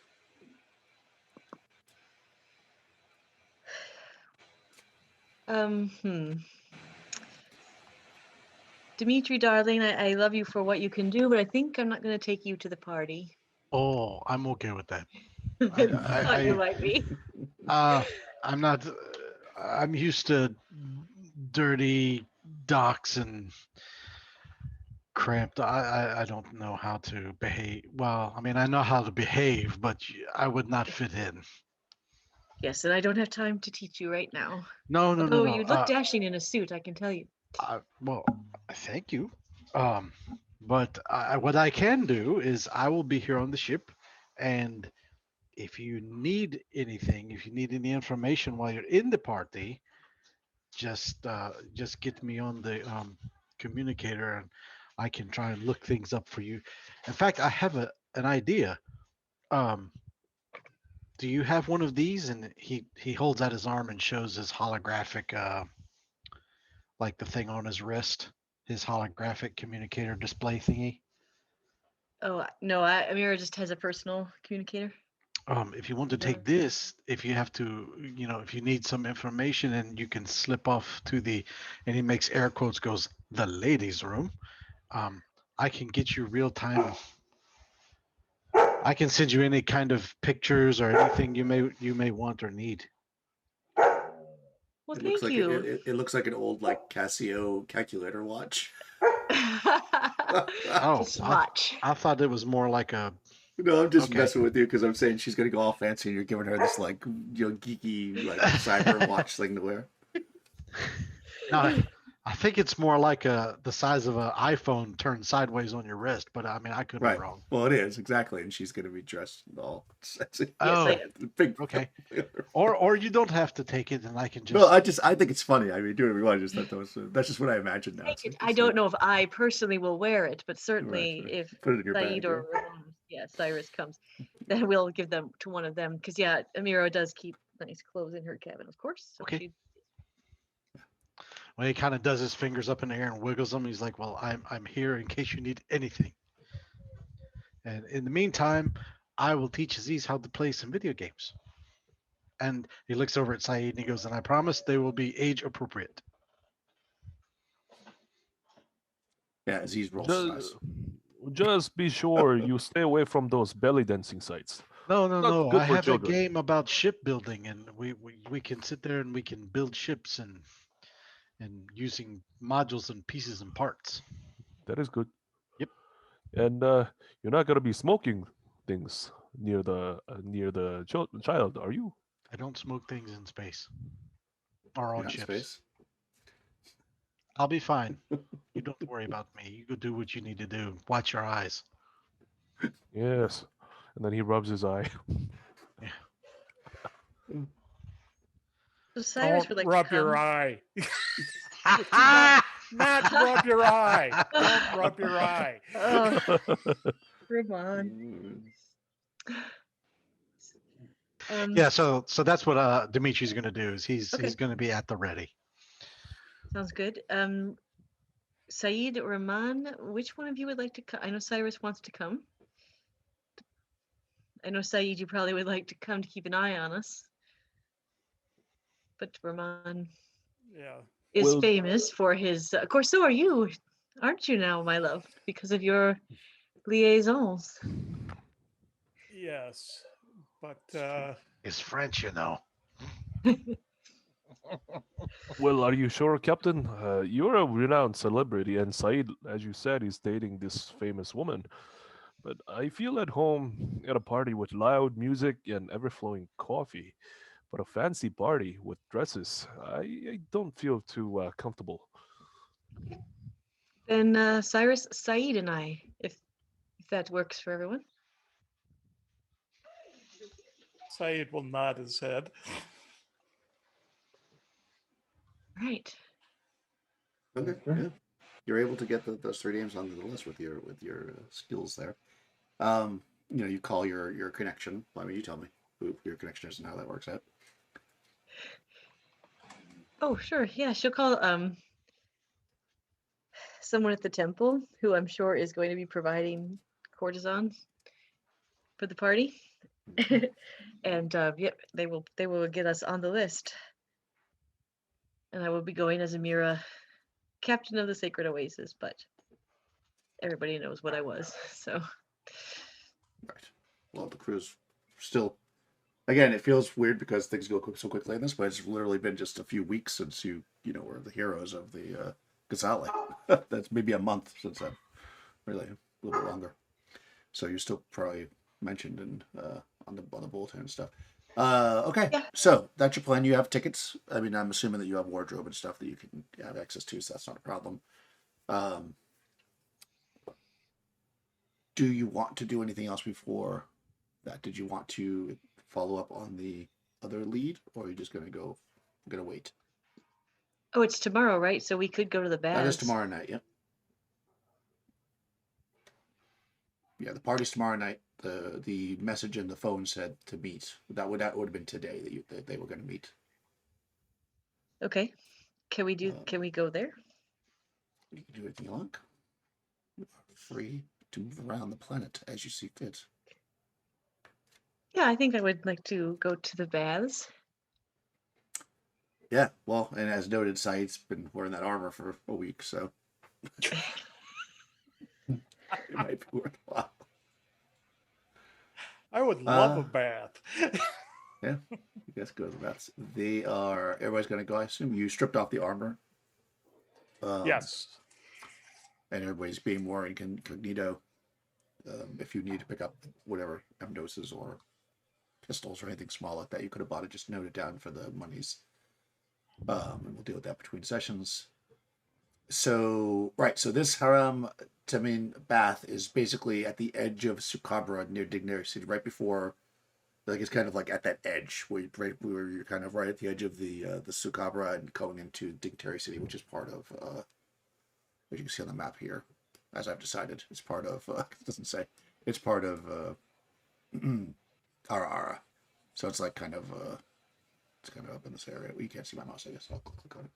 Dimitri, darling, I love you for what you can do, but I think I'm not going to take you to the party. Oh, I'm okay with that. Thought you might be. I'm not. I'm used to dirty docks and cramped. I don't know how to behave. Well, I mean, I know how to behave, but I would not fit in. Yes, and I don't have time to teach you right now. No. Although you look dashing in a suit, I can tell you. Well, thank you. But what I can do is I will be here on the ship, and if you need anything, if you need any information while you're in the party, just get me on the communicator, and I can try and look things up for you. In fact, I have an idea. Do you have one of these? And he holds out his arm and shows his holographic, like the thing on his wrist, his holographic communicator display thingy. Oh, no, Amira just has a personal communicator. If you want to take this, if you have to, if you need some information and you can slip off to and he makes air quotes, goes, the ladies' room. I can get you real time. I can send you any kind of pictures or anything you may want or need. Well, It thank looks like you. it looks like an old Casio calculator watch. Just watch. I thought it was more like a. No, I'm just messing with you because I'm saying she's gonna go all fancy and you're giving her this geeky cyber watch thing to wear. No, I think it's more like the size of an iPhone turned sideways on your wrist, but I mean I could be wrong. Well, it is exactly, and she's gonna be dressed all sexy. Yes, big. Okay. Or you don't have to take it, and I can just. No, I think it's funny. I mean, do whatever you want. I just thought that's just what I imagine now. I don't know if I personally will wear it, but certainly Right. if Put it in your Saeed bag, or Cyrus comes, then we'll give them to one of them. Because Amira does keep nice clothes in her cabin, of course. So okay. Well, he kind of does his fingers up in the air and wiggles them. He's like, "Well, I'm here in case you need anything." And in the meantime, I will teach Aziz how to play some video games. And he looks over at Saeed and he goes, "And I promise they will be age appropriate." Yeah, Aziz rolls. Just be sure you stay away from those belly dancing sites. No. Good I for have children. a game about shipbuilding, and we can sit there and we can build ships and using modules and pieces and parts. That is good. Yep. And you're not gonna be smoking things near the child, are you? I don't smoke things in space or You're on not in ships. space. I'll be fine. You don't worry about me. You go do what you need to do. Watch your eyes. Yes. And then he rubs his eye. So Cyrus Don't would like rub to come. your eye. Not rub your eye. Don't rub your eye. Oh, come on. Yeah, so that's what Dimitri's gonna do. Is he's Okay. gonna be at the ready. Sounds good. Saeed, Rahman, which one of you would like to come? I know Cyrus wants to come. I know Saeed, you probably would like to come to keep an eye on us. But Rahman Yeah. is Well- famous for his. Of course, so are you, aren't you now, my love? Because of your liaisons. Yes. But It's French, you know. Well, are you sure, Captain? You're a renowned celebrity, and Said, as you said, is dating this famous woman. But I feel at home at a party with loud music and ever-flowing coffee. But a fancy party with dresses, I don't feel too comfortable. Then Cyrus, Saeed, and I, if that works for everyone. Saeed will nod his head. Right. Okay. Yeah. You're able to get those 3 names onto the list with your skills there. You call your connection. I mean, you tell me who your connection is and how that works out. Oh, sure. Yeah, she'll call someone at the temple who I'm sure is going to be providing courtesans for the party. And yep, they will get us on the list. And I will be going as Amira, captain of the Sacred Oasis, but everybody knows what I was. So Right. Well, the crew's still. Again, it feels weird because things go so quickly in this, but it's literally been just a few weeks since you were the heroes of the Gazale. That's maybe a month since then. Really, a little bit longer. So you're still probably mentioned in on the bulletin and stuff. Okay, Yeah. So that's your plan. You have tickets. I mean, I'm assuming that you have wardrobe and stuff that you can have access to, so that's not a problem. Do you want to do anything else before that? Did you want to follow up on the other lead, or are you just gonna wait? oh, it's tomorrow, right? So we could go to the baths. That is tomorrow night. Yep. Yeah, the party's tomorrow night. The message in the phone said to meet. That would have been today that they were going to meet. Okay. Can we do? Can we go there? You can do anything you like. You are free to move around the planet as you see fit. Yeah, I think I would like to go to the baths. Yeah, well, and as noted, Saeed's been wearing that armor for a week, so it might be worthwhile. I would love a bath. Yeah, you guys go to the baths. Everybody's going to go. I assume you stripped off the armor. Yes. And everybody's being more incognito. If you need to pick up whatever M-doses or pistols or anything small like that, you could have bought it. Just note it down for the monies. And we'll deal with that between sessions. So, right. So this Haram Tamin bath is basically at the edge of Sukabra near Dignitary City, right before, like it's kind of like at that edge where you're kind of right at the edge of the Sukabra and going into Dignitary City, which is part of, as you can see on the map here, as I've decided, it's part of, it doesn't say, it's part of Ara. So it's like kind of, it's kind of up in this area. Well, you can't see my mouse, I guess. I'll click on it.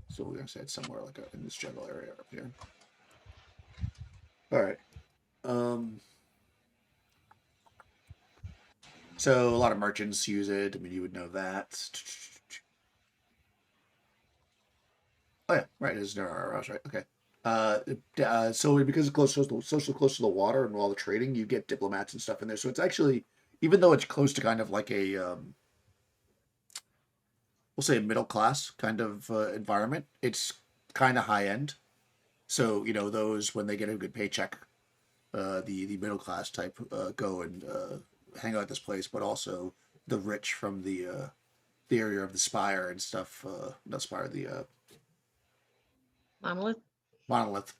So we're going to say it's somewhere like in this general area up here. All right. So a lot of merchants use it. I mean, you would know that. Oh yeah, right. It's near our house, right? Okay. So because it's close to the water and all the trading, you get diplomats and stuff in there. So it's actually, even though it's close to kind of like a, we'll say a middle class kind of environment, it's kind of high end. So those, when they get a good paycheck, the middle class type go and hang out at this place, but also the rich from the area of the spire and stuff. Not spire, the Monolith? monolith.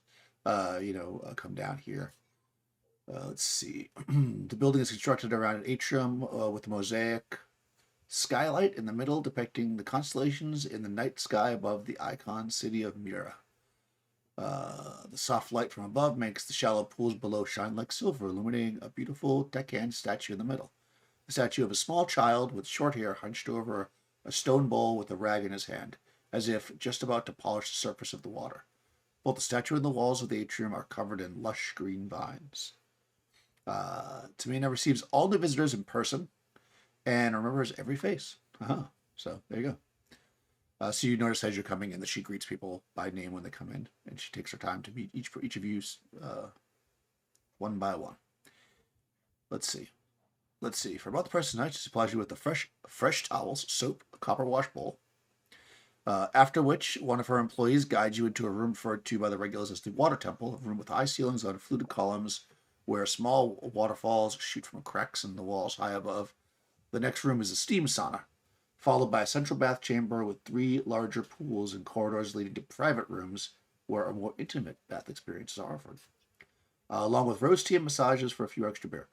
Come down here. Let's see. The building is constructed around an atrium with a mosaic skylight in the middle, depicting the constellations in the night sky above the icon city of Mira. The soft light from above makes the shallow pools below shine like silver, illuminating a beautiful deckhand statue in the middle. The statue of a small child with short hair hunched over a stone bowl with a rag in his hand, as if just about to polish the surface of the water. Both the statue and the walls of the atrium are covered in lush green vines. Tamina receives all the visitors in person and remembers every face. So there you go. So you notice as you're coming in that she greets people by name when they come in, and she takes her time to meet each of you one by one. Let's see. For about the price of night, she supplies you with the fresh towels, soap, a copper wash bowl. After which, one of her employees guides you into a room referred to by the regulars as the Water Temple, a room with high ceilings on fluted columns, where small waterfalls shoot from cracks in the walls high above. The next room is a steam sauna, followed by a central bath chamber with 3 larger pools and corridors leading to private rooms where a more intimate bath experiences are offered, along with rose tea and massages for a few extra beer.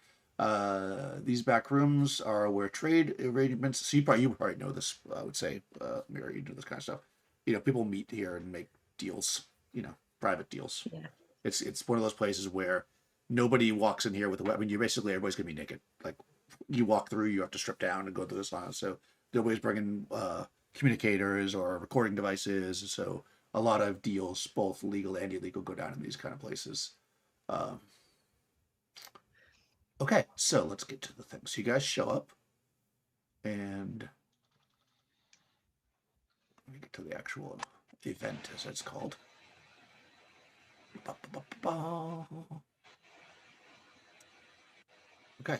These back rooms are where trade arrangements. So you probably know this. I would say, Mira, you do this kind of stuff. People meet here and make deals. Private deals. Yeah. It's one of those places where nobody walks in here with a weapon. You basically everybody's gonna be naked. Like you walk through, you have to strip down and go through the sauna. So nobody's bringing communicators or recording devices. So a lot of deals, both legal and illegal, go down in these kind of places. Okay, so let's get to the thing. So you guys show up, and let me get to the actual event, as it's called. Okay.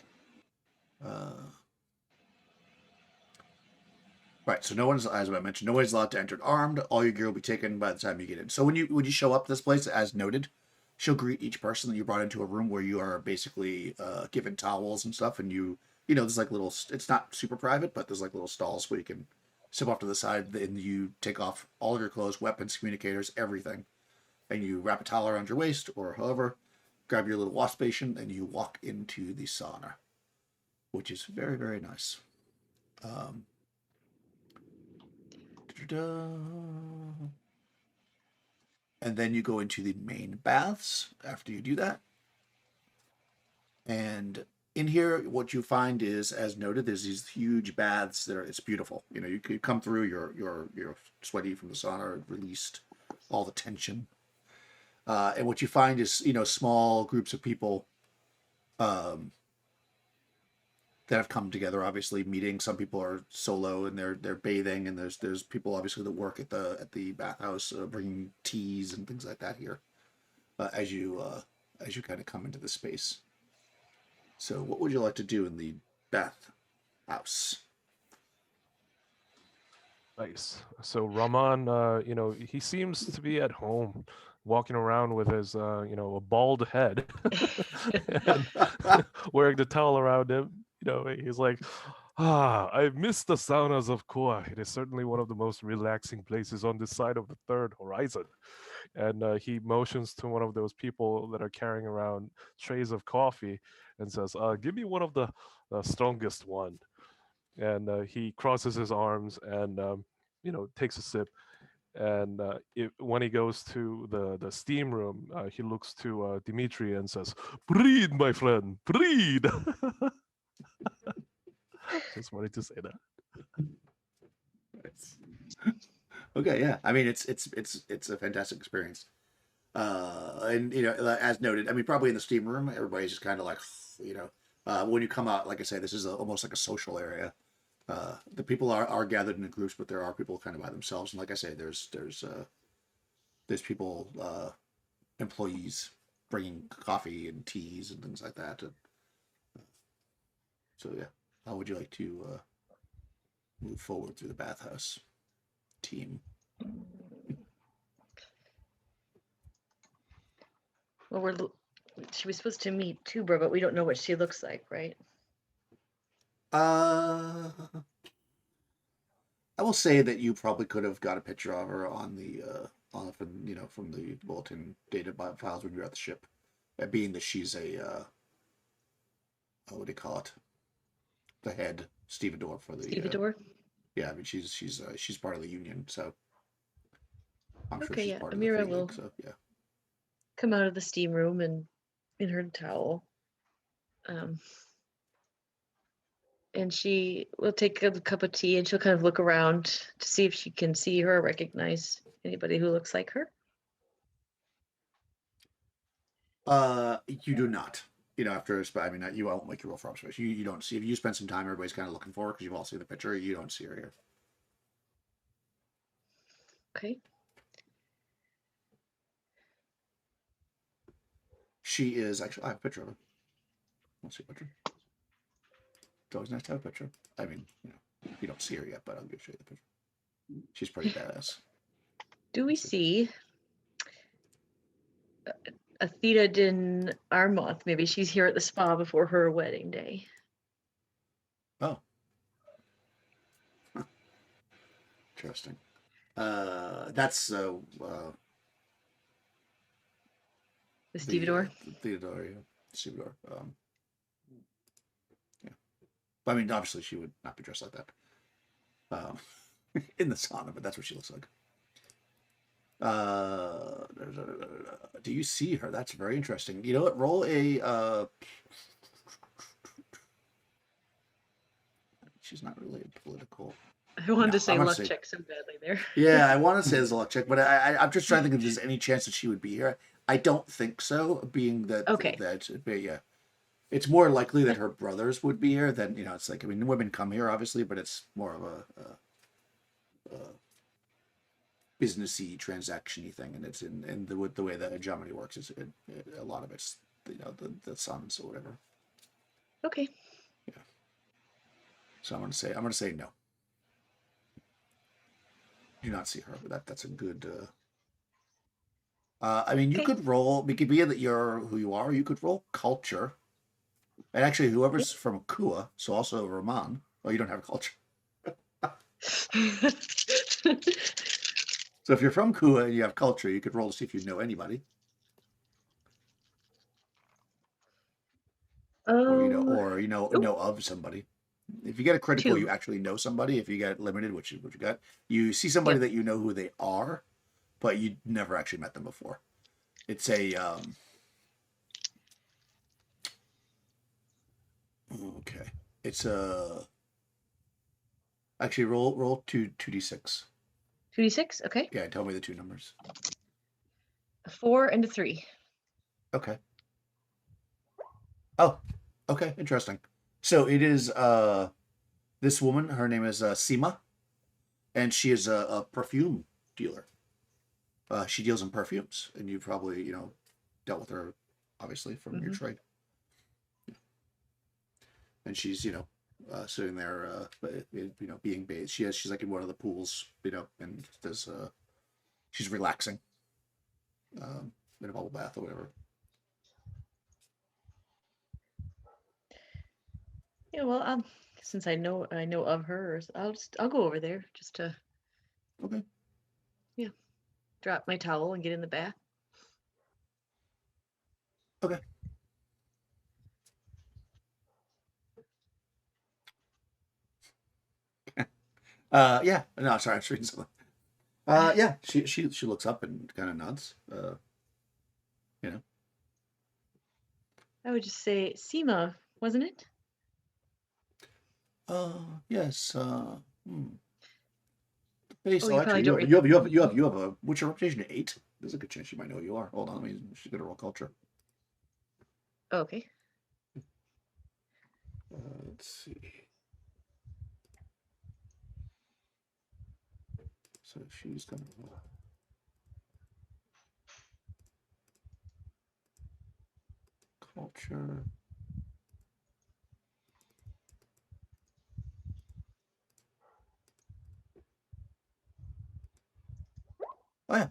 Right, so no one's, as I mentioned, nobody's allowed to enter armed. All your gear will be taken by the time you get in. So when you show up to this place, as noted, she'll greet each person that you brought into a room where you are basically given towels and stuff, and there's like little, it's not super private, but there's like little stalls where you can sit off to the side, and you take off all of your clothes, weapons, communicators, everything, and you wrap a towel around your waist, or however, grab your little wash station, and you walk into the sauna, which is very, very nice. And then you go into the main baths after you do that. And in here, what you find is, as noted, there's these huge baths that it's beautiful. You come through, you're sweaty from the sauna, released all the tension. And what you find is, small groups of people that have come together, obviously meeting. Some people are solo and they're bathing, and there's people obviously that work at the bathhouse bringing teas and things like that here as you kind of come into the space. So what would you like to do in the bathhouse? Nice. So Raman, he seems to be at home, walking around with his, a bald head, and wearing the towel around him. He's like, I miss the saunas of Koa. It is certainly one of the most relaxing places on this side of the third horizon. And he motions to one of those people that are carrying around trays of coffee and says, give me one of the strongest one. And he crosses his arms and, takes a sip. And when he goes to the steam room, he looks to Dimitri and says, breathe, my friend, breathe. Just wanted to say that. Okay, yeah. I mean, it's a fantastic experience. And as noted, I mean, probably in the steam room, everybody's just kind of like, when you come out, like I say, this is almost like a social area. The people are gathered in groups, but there are people kind of by themselves. And like I say, there's people, employees bringing coffee and teas and things like that. So yeah, how would you like to move forward through the bathhouse team? Well, she was supposed to meet Tubra, but we don't know what she looks like, right? I will say that you probably could have got a picture of her on the from the bulletin data files when you were at the ship, being that she's a what do you call it? The head stevedore for the Stevedore. yeah. I mean she's part of the union, so I'm sure Okay, she's yeah. part of the Amira Free will League. So yeah. come out of the steam room and in her towel. And she will take a cup of tea and she'll kind of look around to see if she can see her or recognize anybody who looks like her. You do not. After I mean, you won't make your roll for observation. You don't see if you spend some time. Everybody's kind of looking for her because you've all seen the picture. You don't see her here. Okay. She is actually. I have a picture of her. Let's see a picture. It's always nice to have a picture. I mean, you don't see her yet, but I'll show you the picture. She's pretty badass. Do we see Athena Din Armoth? Maybe she's here at the spa before her wedding day. Oh. Huh. Interesting. That's The stevedore? The Theodore, yeah. Stevedore. Yeah. But I mean, obviously, she would not be dressed like that in the sauna, but that's what she looks like. Do you see her? That's very interesting. You know what? Roll a. She's not really a political. I wanted No, to say I'm gonna luck say- check so badly there. Yeah, I want to say there's a luck check, but I'm just trying to think if there's any chance that she would be here. I don't think so, being that Okay. but yeah, it's more likely that her brothers would be here than it's like I mean women come here obviously, but it's more of a businessy transaction-y thing, and it's in the way that Germany works is a lot of it's the sons or whatever. Okay. So I'm gonna say no. Do not see her, but that's a good. I mean, you Okay. could roll. It could be that you're who you are. You could roll culture, and actually, whoever's from Kua, so also Raman. Oh, you don't have culture. So if you're from Kua and you have culture, you could roll to see if you know anybody, or know of somebody. If you get a critical, 2. you actually know somebody. If you get limited, which is what you got, you see somebody Yep. that you know who they are, but you never actually met them before. It's a okay. It's a actually roll 2d6. 2d6. Okay. Yeah, tell me the two numbers. A 4 and a 3. Okay. Oh, okay, interesting. So it is this woman. Her name is Seema, and she is a perfume dealer. She deals in perfumes, and you've probably dealt with her, obviously from your trade. And she's sitting there, being bathed. She's like in one of the pools, and does she's relaxing, in a bubble bath or whatever. Yeah, well, since I know of her, I'll go over there just to Okay. drop my towel and get in the bath. Okay. Yeah. No, sorry, I was reading something. Yeah. She looks up and kind of nods. I would just say Seema, wasn't it? Yes. Base. Oh, Oh, you actually, probably you have a. What's your reputation? 8. There's a good chance you might know who you are. Hold on, she's gonna roll culture. Oh, okay. Let's see. So she's gonna roll. Culture. Oh yeah,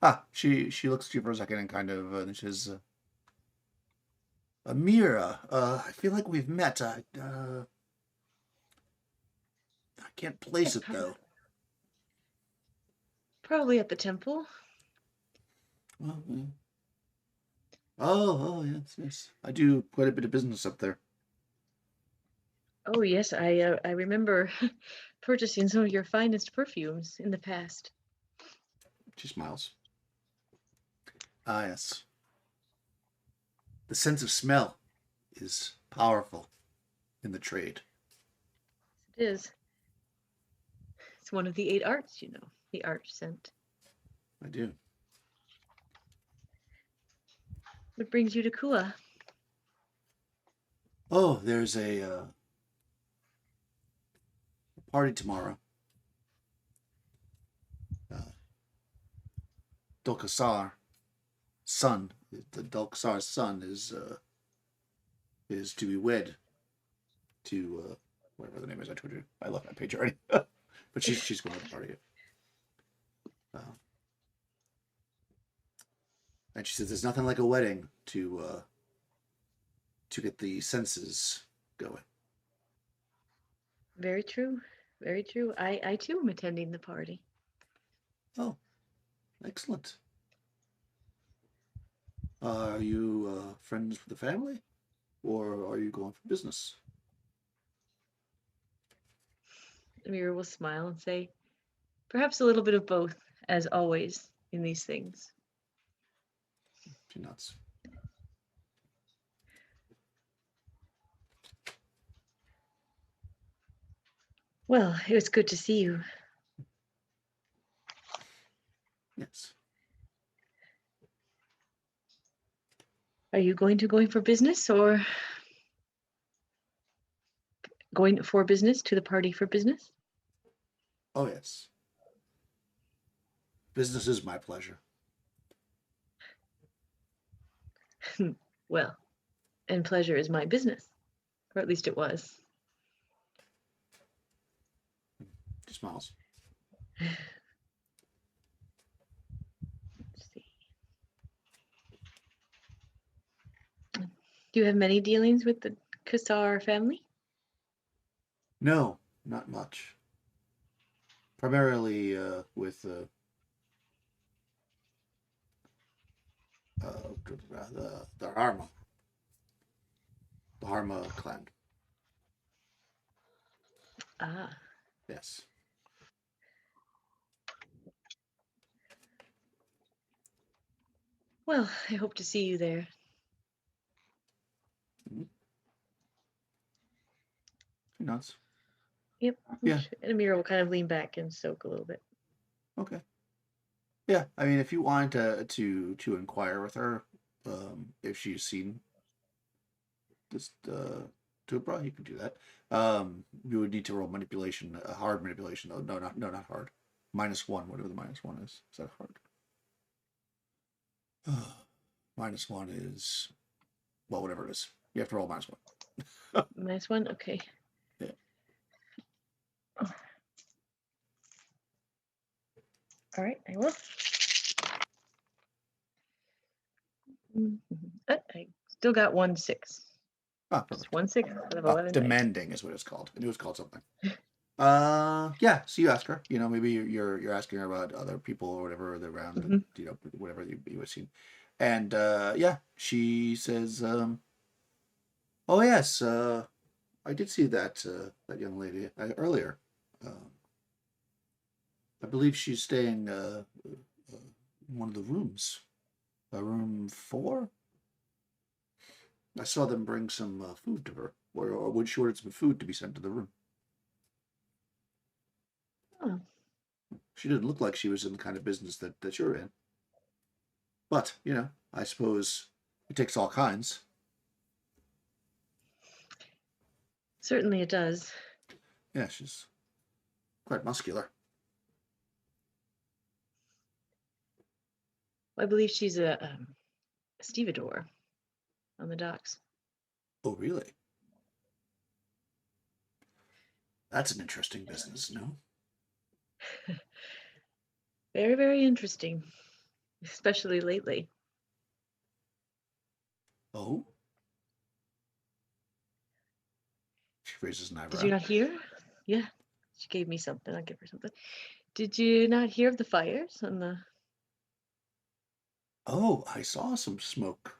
yeah. She looks at you for a second and kind of and says, Amira, I feel like we've met. I can't place it though. Probably at the temple. Well, yeah. Oh, yes. I do quite a bit of business up there. Oh yes, I remember purchasing some of your finest perfumes in the past. She smiles. Ah, yes. The sense of smell is powerful in the trade. It is. It's one of the 8 arts, you know, the art scent. I do. What brings you to Kua? Oh, there's a party tomorrow. Dulcasar's son is to be wed to whatever the name is. I told you I left that page already, but she's going to the party. And she says there's nothing like a wedding to get the senses going. Very true. Very true. I too am attending the party. Oh, excellent. Are you friends with the family, or are you going for business? Amira will smile and say, perhaps a little bit of both, as always in these things. She nods. Well, it was good to see you. Yes. Are you going for business, or going for business to the party for business? Oh, yes. Business is my pleasure. Well, and pleasure is my business, or at least it was. She smiles. Let's see. Do you have many dealings with the Kassar family? No, not much. Primarily with the Harma. The Harma clan. Ah, Yes. well, I hope to see you there. She nods. Yep. Yeah. And Amira will kind of lean back and soak a little bit. Okay. Yeah, I mean, if you want to inquire with her, if she's seen this Tupra, you can do that. You would need to roll manipulation, hard manipulation though. No, not hard. -1, whatever the -1 is. Is that hard? -1 is, well, whatever it is. You have to roll -1. -1, okay. Yeah. All right, I will. I still got 1 6. Ah, perfect. Just 1 6 out of 11. Demanding is what it's called. It was called something. Yeah. So you ask her. You know, maybe you're asking her about other people or whatever they're around. Mhm. You know, whatever you have seen. And yeah, she says, "Oh yes, I did see that that young lady earlier. I believe she's staying in one of the rooms, room 4. I saw them bring some food to her, or would she ordered some food to be sent to the room. Oh, She didn't look like she was in the kind of business that you're in. But, you know, I suppose it takes all kinds. certainly it does. Yeah, she's quite muscular. I believe she's a stevedore on the docks. Oh, really? That's an interesting business, no? Very, very interesting, especially lately. Oh? She raises an eyebrow. Did you not hear? Yeah, she gave me something. I'll give her something. Did you not hear of the fires on the? Oh, I saw some smoke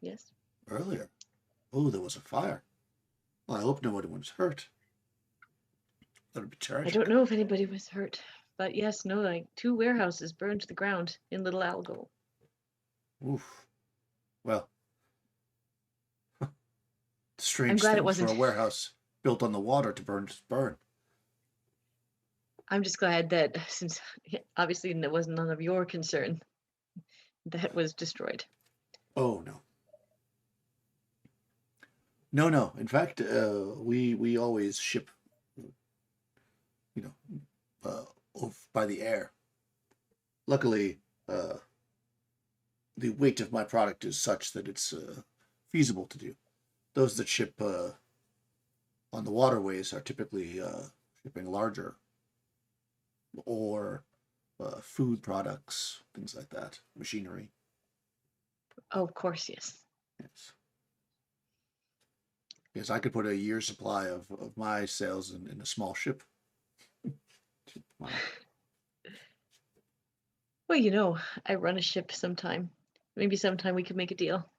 Yes. earlier. Oh, there was a fire. Well, I hope no one was hurt. That would be I tragic. don't know if anybody was hurt, but yes, no, like 2 warehouses burned to the ground in Little Algo. Oof. Well, strange I'm glad thing it wasn't. for a warehouse built on the water to burn. I'm just glad that since obviously it was none of your concern, that was destroyed. Oh no. No. In fact, we always ship, by the air. Luckily, the weight of my product is such that it's feasible to do. Those that ship on the waterways are typically shipping larger or food products, things like that, machinery. Oh, of course, yes. Yes. Yes, I could put a year's supply of my sales in a small ship. Wow. Well, I run a ship sometime. Maybe sometime we could make a deal.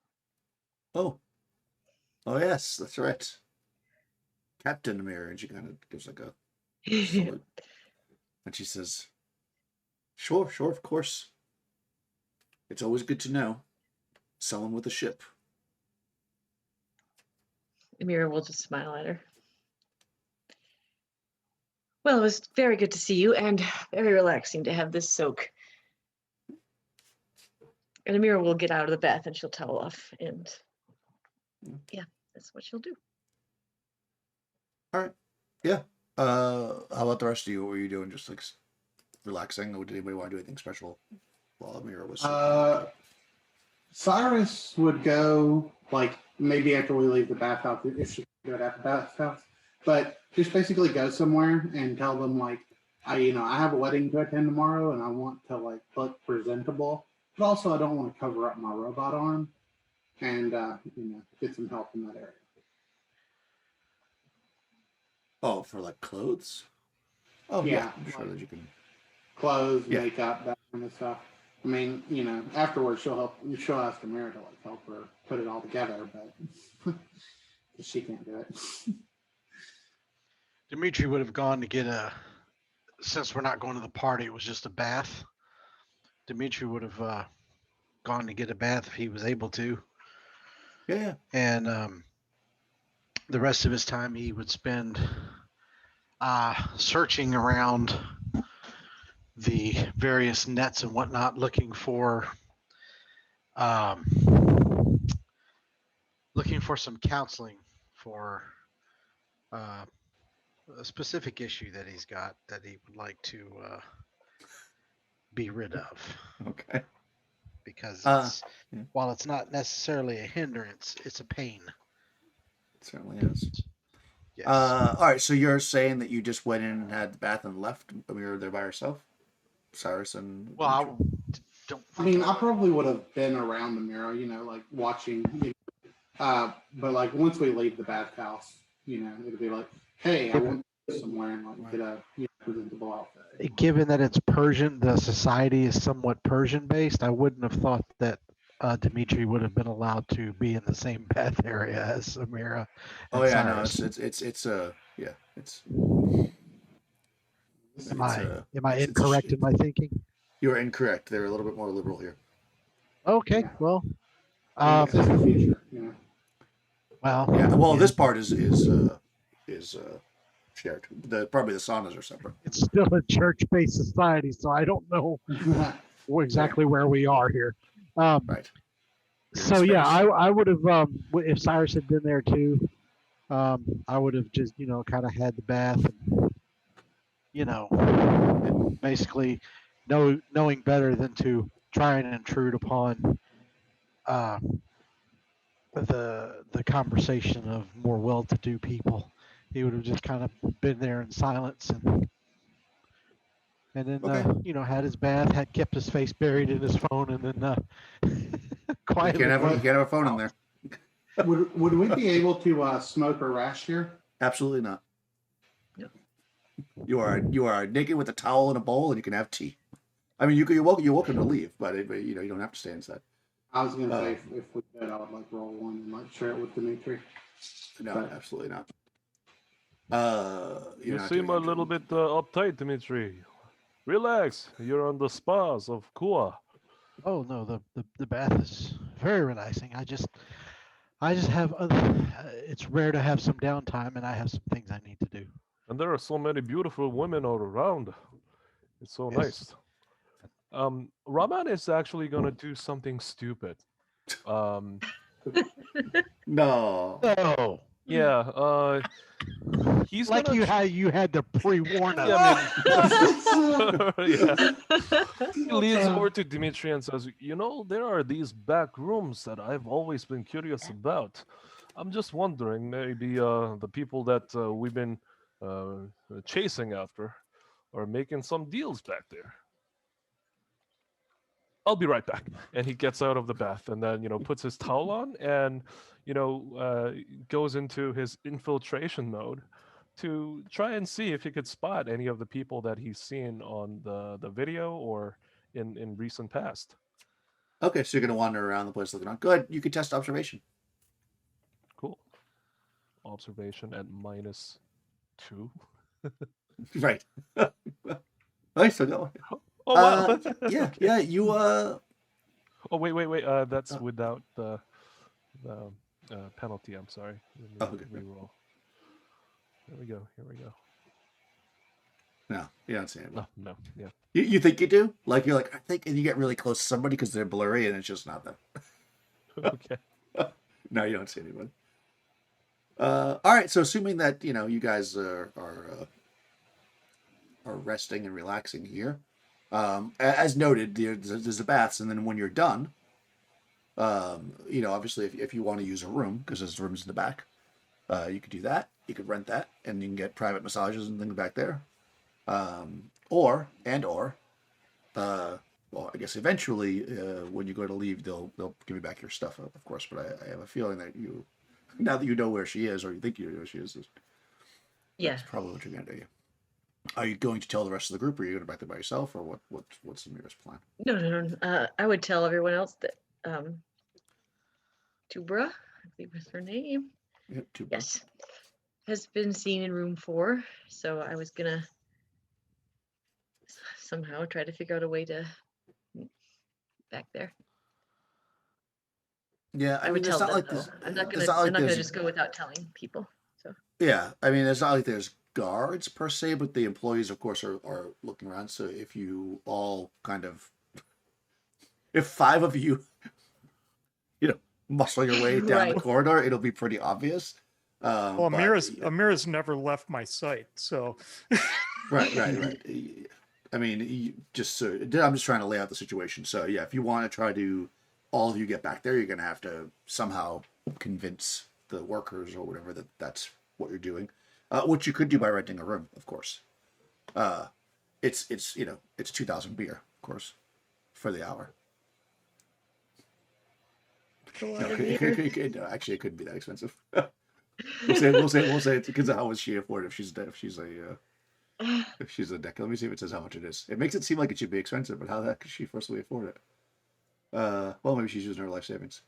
Oh yes, that's right. Captain Amir, and she kind of gives like a salute. And she says, sure, of course. It's always good to know someone with a ship. Amira will just smile at her. Well, it was very good to see you and very relaxing to have this soak. And Amira will get out of the bath and she'll towel off. And yeah, that's what she'll do. All right. Yeah. How about the rest of you? What were you doing? Just like relaxing? Or did anybody want to do anything special while Amira was Cyrus would go, like, maybe after we leave the bathhouse, if she could do it at the bathhouse, but just basically go somewhere and tell them, like, I have a wedding to attend tomorrow and I want to, like, look presentable, but also I don't want to cover up my robot arm and, get some help in that area. Oh, for like clothes? Oh, Yeah, I'm sure that you can. Clothes, Yeah. makeup, that kind of stuff. I mean, afterwards she'll ask Amira to like help her put it all together, but she can't do it. Dimitri would have gone to get since we're not going to the party, it was just a bath. Dimitri would have gone to get a bath if he was able to. Yeah. And the rest of his time he would spend searching around the various nets and whatnot, looking for some counseling for a specific issue that he's got that he would like to be rid of. Okay. Because yeah. While it's not necessarily a hindrance, it's a pain. It certainly is. Yes. All right, so you're saying that you just went in and had the bath and left? We were there by herself? Cyrus and... Well, I mean, I probably would have been around the mirror, like watching, but like once we leave the bathhouse, it'd be like, hey, I want to go somewhere and like get a presentable outfit. Given that it's Persian, the society is somewhat Persian based, I wouldn't have thought that Dimitri would have been allowed to be in the same bath area as Amira. Oh yeah, Cyrus. no, it's yeah, it's. Am I incorrect in my thinking? You are incorrect. They're a little bit more liberal here. Okay, Yeah. well, It's just the future, well, yeah. Well, this part is shared. Probably the saunas are separate. it's still a church-based society, so I don't know exactly where we are here. Right. So yeah, I would have if Cyrus had been there too. I would have just kind of had the bath and basically knowing better than to try and intrude upon the conversation of more well-to-do people. He would have just kind of been there in silence and then Okay. had his bath, had kept his face buried in his phone, and then You quietly. can't have a phone in there. Would we be able to smoke or rest here? Absolutely not. No. You are naked with a towel and a bowl, and you can have tea. I mean, you're welcome to leave, but you don't have to stay inside. I was gonna say if we could, I would like roll one and like share it with Dimitri. No, But- absolutely not. You You're not seem doing a little bit uptight, Dimitri. Relax. You're on the spas of Kua. Oh no, the bath is very relaxing. I just have it's rare to have some downtime, and I have some things I need to do. And there are so many beautiful women all around. It's so Yes. nice. Raman is actually gonna do something stupid. No. Oh, Yeah, he's like gonna you had to pre-warn us. Yeah, yeah. He leans over to Dimitri and says, there are these back rooms that I've always been curious about. I'm just wondering, maybe the people that we've been chasing after are making some deals back there. I'll be right back. And he gets out of the bath and then, puts his towel on and, goes into his infiltration mode to try and see if he could spot any of the people that he's seen on the video or in recent past. Okay, so you're gonna wander around the place looking on. Go ahead. You can test observation. Cool. Observation at -2. Right. I still go. Oh wow. Yeah. You Oh wait. That's without the penalty. I'm sorry. Let me Okay. reroll. Here we go. No, you don't see anyone. No. Yeah. You think you do? Like you're like I think, and you get really close to somebody because they're blurry, and it's just not them. Okay. No, you don't see anyone. All right. So assuming that you guys are resting and relaxing here, as noted, there's the baths, and then when you're done, obviously if you want to use a room because there's rooms in the back, you could do that. You could rent that, and you can get private massages and things back there. Or well, I guess eventually when you go to leave, they'll give you back your stuff, of course. But I have a feeling that now that you know where she is, or you think you know where she is, Yeah. that's probably what you're gonna do. Are you going to tell the rest of the group, or are you going to back there by yourself, or what's the nearest plan? No. I would tell everyone else that Tubra, I believe was her name. Yeah, two Yes. Has been seen in room 4. So I was gonna somehow try to figure out a way to back there. Yeah, I I mean, would it's tell not them like though. this. I'm not it's gonna like I'm not gonna there's- just go without telling people. So Yeah, I mean, it's not like there's guards per se, but the employees, of course, are looking around. So if you all if 5 of you, muscle your way down the Right. corridor, it'll be pretty obvious. Well, but, Amira's never left my sight, so right. I mean, I'm just trying to lay out the situation. So yeah, if you want to try to all of you get back there, you're going to have to somehow convince the workers or whatever that that's what you're doing. Which you could do by renting a room, of course. It's 2,000 beer, of course, for the hour. a lot No, of beer. no, actually, it couldn't be that expensive. we'll say it's because how would she afford it if she's a deck? Let me see if it says how much it is. It makes it seem like it should be expensive, but how the heck could she forcibly afford it? Well, maybe she's using her life savings.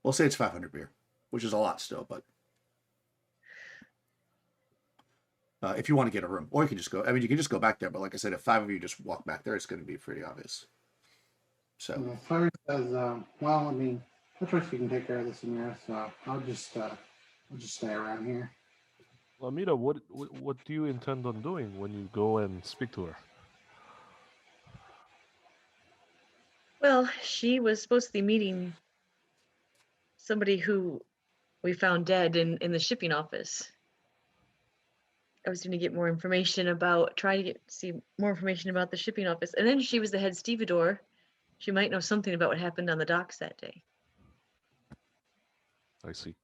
We'll say it's 500 beer, which is a lot still, but if you want to get a room, or you can just go. I mean, you can just go back there, but like I said, if 5 of you just walk back there, it's going to be pretty obvious. So Flurry says, well, I mean, I trust you can take care of this, Amira, so I'll just stay around here. Amita, what do you intend on doing when you go and speak to her? Well, she was supposed to be meeting somebody who we found dead in the shipping office. I was going to get more information about, see more information about the shipping office. And then she was the head stevedore. She might know something about what happened on the docks that day. I see.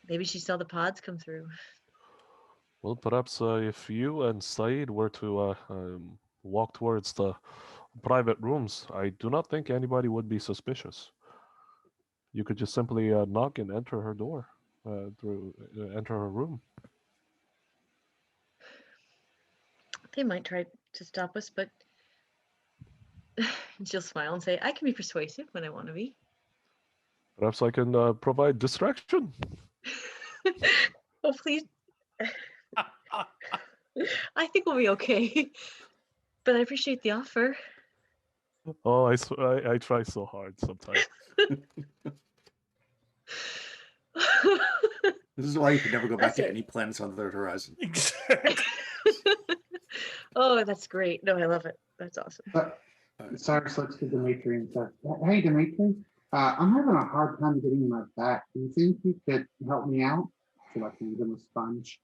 Maybe she saw the pods come through. Well, perhaps if you and Saeed were to walk towards the private rooms, I do not think anybody would be suspicious. You could just simply knock and enter her door, enter her room. They might try to stop us, but she'll smile and say, I can be persuasive when I want to be. Perhaps I can provide distraction. Oh, please. I think we'll be okay. But I appreciate the offer. Oh, I try so hard sometimes. This is why you can never go back That's to it. any planets on the third horizon. Exactly. Oh, that's great. No, I love it. That's awesome. Sorry, so let's get Dimitri and stuff. Hey, Dimitri, I'm having a hard time getting my back. Do you think you could help me out? So I can give him a sponge.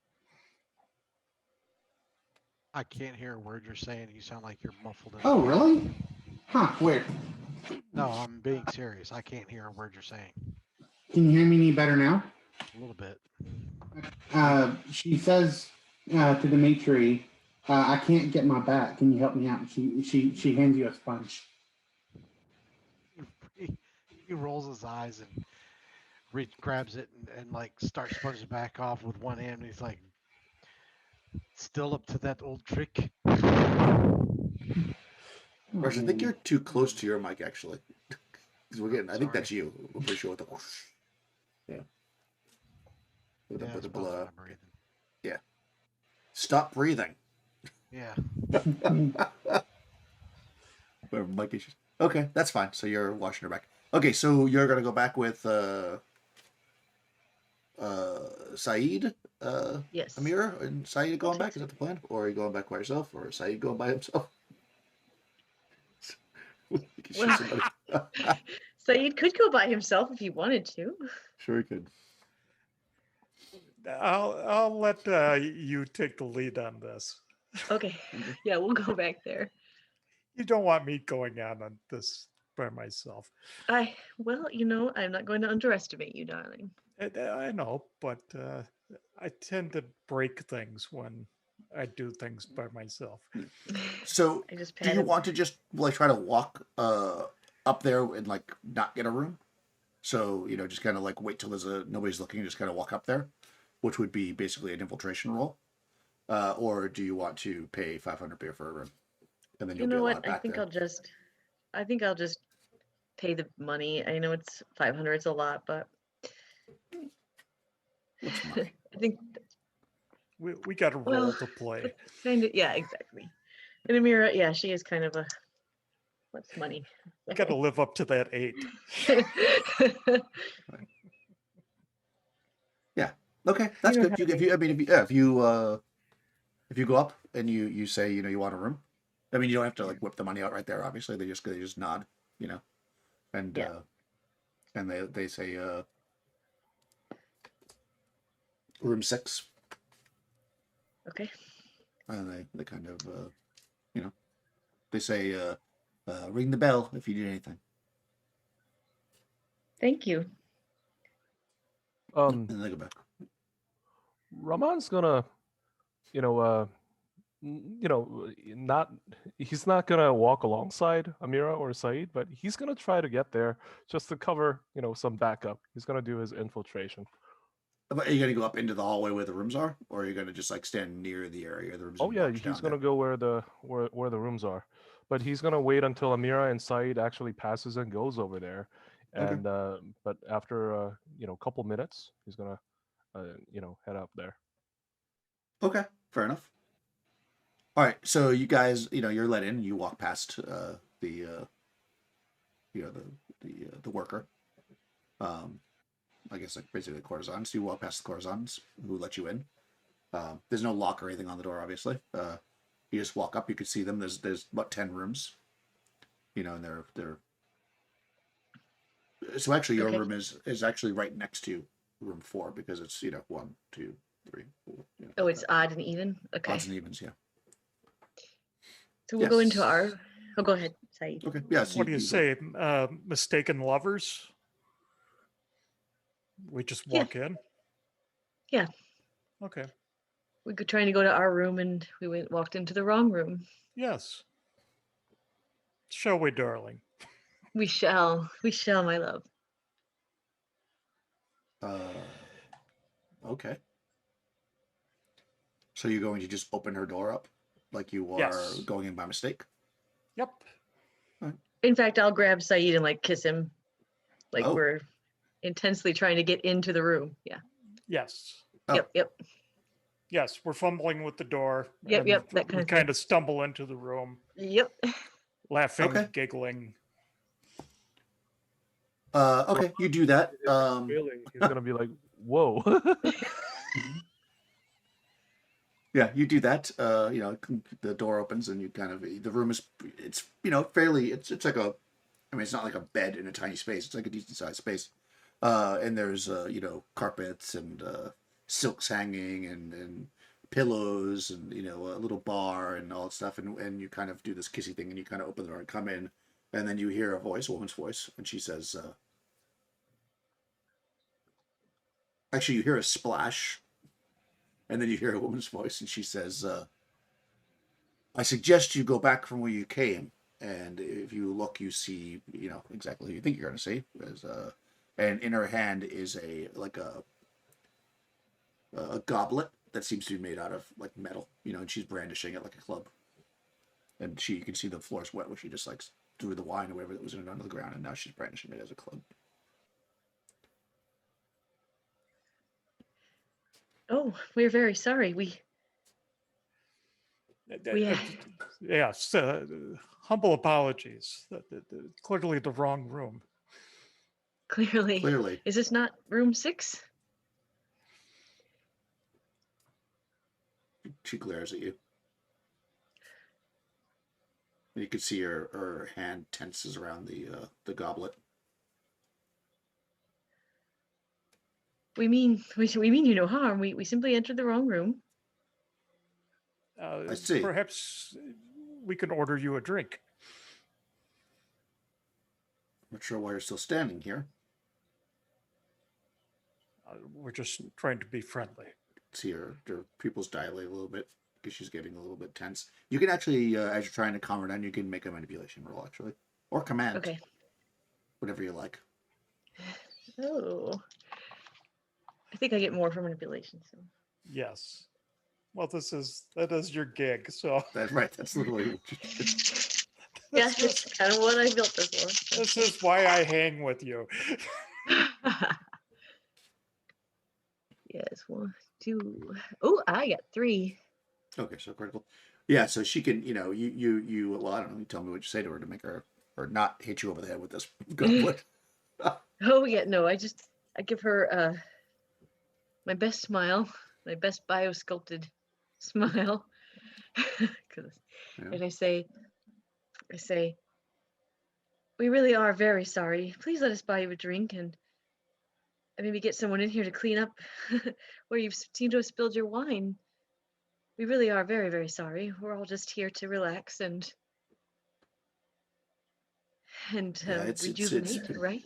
I can't hear a word you're saying. You sound like you're muffled. In Oh, really? Huh, weird. No, I'm being serious. I can't hear a word you're saying. Can you hear me any better now? A little bit. She says to Dimitri, I can't get my back. Can you help me out? She hands you a sponge. He rolls his eyes and grabs it and like starts sponging back off with one hand. And he's like, still up to that old trick. Rush, I think you're too close to your mic, actually. Because we're getting, I think Sorry. that's you. I'm pretty sure with the whoosh. Yeah. With Yeah, the it's blah. probably my breathing. Yeah. Stop breathing. Yeah. Whatever, mic issues. Okay, that's fine. So you're washing her back. Okay, so you're gonna go back with Saeed, Yes. Amira, and Saeed going Okay. back. Is that the plan, or are you going back by yourself, or is Saeed going by himself? You can shoot Well- somebody. Saeed could go by himself if he wanted to. Sure, he could. I'll let you take the lead on this. Okay. Yeah, we'll go back there. You don't want me going out on this by myself. Well, you know, I'm not going to underestimate you, darling. I know, but I tend to break things when I do things by myself. So, I just do pat you him. want to just like try to walk up there and like not get a room? So just kind of like wait till nobody's looking, just kind of walk up there, which would be basically an infiltration roll. Or do you want to pay 500 beer for a room, and then You you'll be know allowed what? back I think there? I'll just pay the money. I know it's 500, it's a lot, but What's money? I think We got a role Well, to play. kind of, yeah, exactly. And Amira, yeah, she is kind of a what's money? We got to live up to that 8. Okay, that's You know good. how If you go up and you say you want a room, I mean you don't have to like whip the money out right there. Obviously, they just nod, and Yeah. and they say room 6, Okay. and they kind of they say ring the bell if you need anything. Thank you. And then they go back. Ramon's gonna, not he's not gonna walk alongside Amira or Saeed, but he's gonna try to get there just to cover, some backup. He's gonna do his infiltration. But are you gonna go up into the hallway where the rooms are, or are you gonna just like stand near the area the rooms? Oh and yeah, watch down he's gonna there? go where the rooms are, but he's gonna wait until Amira and Saeed actually passes and goes over there, Okay. and but after a couple minutes, he's gonna head up there. Okay, fair enough. All right, so you guys, you're let in. You walk past the worker. I guess like basically the courtesans. You walk past the courtesans who let you in. There's no lock or anything on the door, obviously. You just walk up. You can see them. There's about 10 rooms. And they're. So actually, your Okay. room is actually right next to room 4 because it's 1, 2, 3, 4. Oh, like it's that. odd and even. Okay. Odds and evens, yeah. So we'll go into Yes. our. Oh, go ahead, Saeed. Okay. Yeah. So What do you go- say? Mistaken lovers? We just Yeah. walk in? Yeah. Okay. We were trying to go to our room and we walked into the wrong room. Yes. Shall we, darling? We shall, my love. Okay. So you're going to just open her door up like you are Yes. going in by mistake? Yep. In fact, I'll grab Saeed and like kiss him, like Oh. we're intensely trying to get into the room. Yeah. Yes. Oh. Yep. Yes, we're fumbling with the door. Yep, and yep, that kind we of thing. kind of stumble into the room, Yep. laughing, Okay. giggling. Okay, you do that. Feeling he's gonna be like, "Whoa!" Yeah, you do that. The door opens and you kind of the room is it's fairly it's like a, I mean, it's not like a bed in a tiny space. It's like a decent sized space. And there's carpets and silks hanging and pillows and a little bar and all that stuff, and you kind of do this kissy thing and you kind of open the door and come in, and then you hear a woman's voice, and she says, actually you hear a splash, and then you hear a woman's voice, and she says, I suggest you go back from where you came, and if you look, you see exactly who you think you're going to see. And in her hand is a goblet that seems to be made out of like metal, and she's brandishing it like a club. And you can see the floor's wet where she just like threw the wine or whatever that was in it onto the ground, and now she's brandishing it as a club. Oh, we're very sorry. We Yes, humble apologies. Clearly the wrong room. clearly. Is this not room 6? She glares at you. And you can see her hand tenses around the goblet. We mean you no harm. We simply entered the wrong room. I see. Perhaps we can order you a drink. I'm not sure why you're still standing here. We're just trying to be friendly. See her pupils dilate a little bit because she's getting a little bit tense. You can actually, as you're trying to calm her down, you can make a manipulation roll, actually. Or command. Okay. Whatever you like. Oh. I think I get more for manipulation. So. Yes. Well, that is your gig, so. That's right. That's literally what Yeah, that's kind of what I built this for. This is why I hang with you. Yes, 1, 2. Oh, I got 3. Okay, so critical. Yeah, so she can, you well, I don't know, you tell me what you say to her to make her, or not hit you over the head with this goblet. Oh, yeah, no, I give her my best smile, my best biosculpted smile. And I say, we really are very sorry. Please let us buy you a drink and maybe get someone in here to clean up where you seem to have spilled your wine. We really are very, very sorry. We're all just here to relax and rejuvenate, right?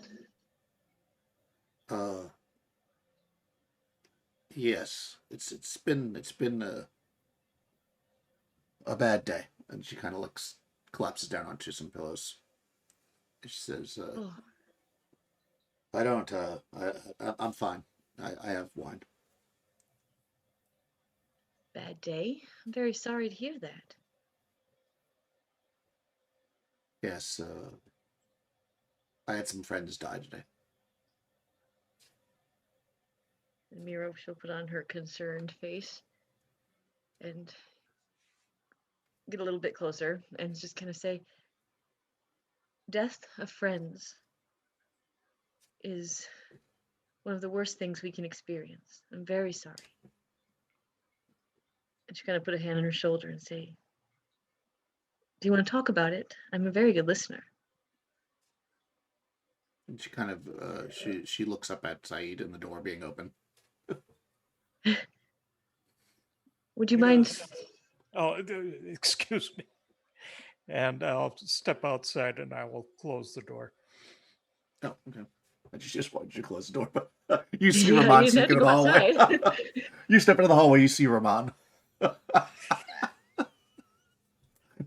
Yes, it's been a bad day, and she kind of collapses down onto some pillows. She says, I'm fine. I have wine. Bad day? I'm very sorry to hear that. Yes, I had some friends die today. And Miro, she'll put on her concerned face and get a little bit closer and just kind of say, death of friends is one of the worst things we can experience. I'm very sorry. And she kind of put a hand on her shoulder and say, do you want to talk about it? I'm a very good listener. And she kind of, she looks up at Saeed and the door being open. Would you mind? Oh, excuse me. And I'll step outside and I will close the door. Oh, okay. I just wanted you to close the door, but you see Rahman sneaking in the hallway. You step into the hallway, you see Rahman.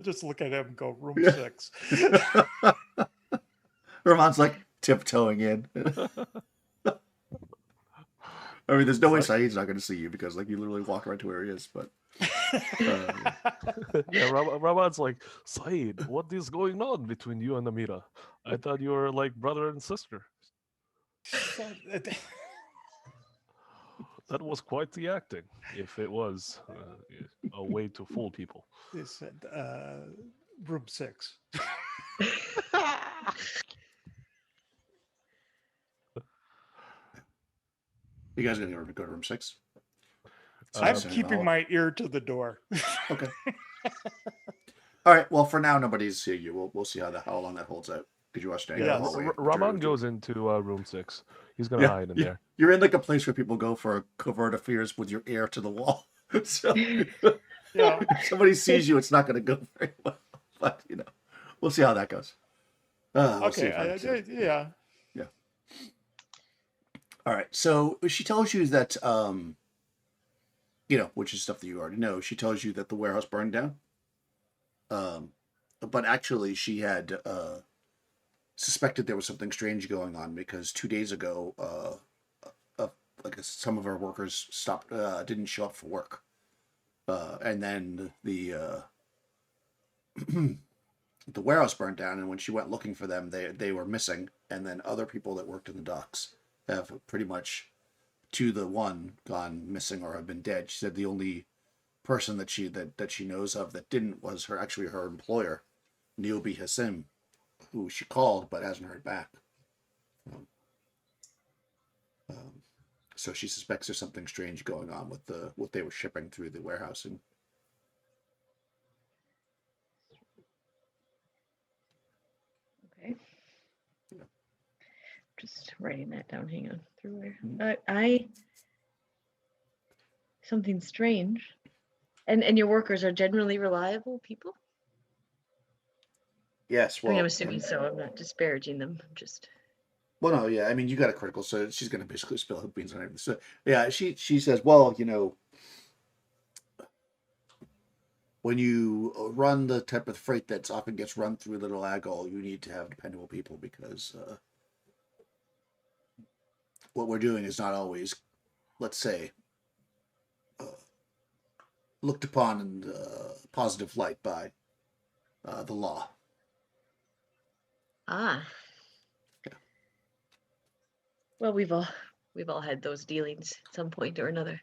Just look at him and go, room 6. Rahman's like tiptoeing in. I mean, there's no way Sorry? Saeed's not going to see you because, like, you literally walk right to where he is. But Yeah, Ramad's like, Saeed, what is going on between you and Amira? I thought you were like brother and sister. That was quite the acting, if it was a way to fool people. They said room 6. you guys going to go to room 6? I'm Saying, keeping "Oh, my ear to the door. Okay. All right. Well, for now, nobody's seeing you. We'll see how long that holds out. Because you are staying in Yes. the hallway. Raman goes into room 6. He's gonna Yeah, hide in yeah. there. You're in like a place where people go for covert affairs with your ear to the wall. So Yeah. if somebody sees you, it's not going to go very well. But we'll see how that goes. We'll see Okay. if I- Yeah. All right. So she tells you that, which is stuff that you already know. She tells you that the warehouse burned down. But actually, she had suspected there was something strange going on because 2 days ago, some of her workers didn't show up for work, and then the the warehouse burned down. And when she went looking for them, they were missing. And then other people that worked in the docks have pretty much, to the one, gone missing or have been dead. She said the only person that she knows of that didn't was her employer, Niobe Hassim, who she called but hasn't heard back. So she suspects there's something strange going on with what they were shipping through the warehousing. Okay. Yeah. Just writing that down. Hang on. Through where? Mhm. Something strange. And your workers are generally reliable people? Yes, I mean, well, I'm assuming so. I'm not disparaging them. I'm just. well, no, yeah. I mean, you got a critical, so she's going to basically spill her beans on everything. So, yeah, she says, well, when you run the type of freight that often gets run through Little Agol, you need to have dependable people because what we're doing is not always, let's say, looked upon in a positive light by the law. Ah. Yeah. Well, we've all had those dealings at some point or another.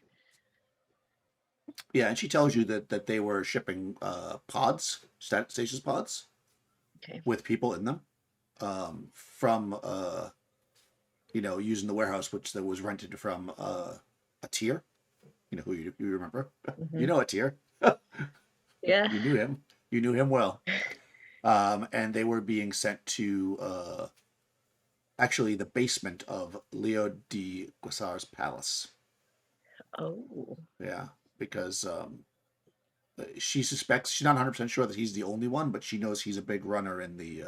Yeah, and she tells you that they were shipping pods, stasis pods, Okay. with people in them, from using the warehouse which that was rented from a tier. Who you remember? Mhm. You know a tier. Yeah. You knew him. You knew him well. And they were being sent to actually the basement of Leo de Guisar's palace. Oh. Yeah, because she suspects, she's not 100% sure that he's the only one, but she knows he's a big runner in the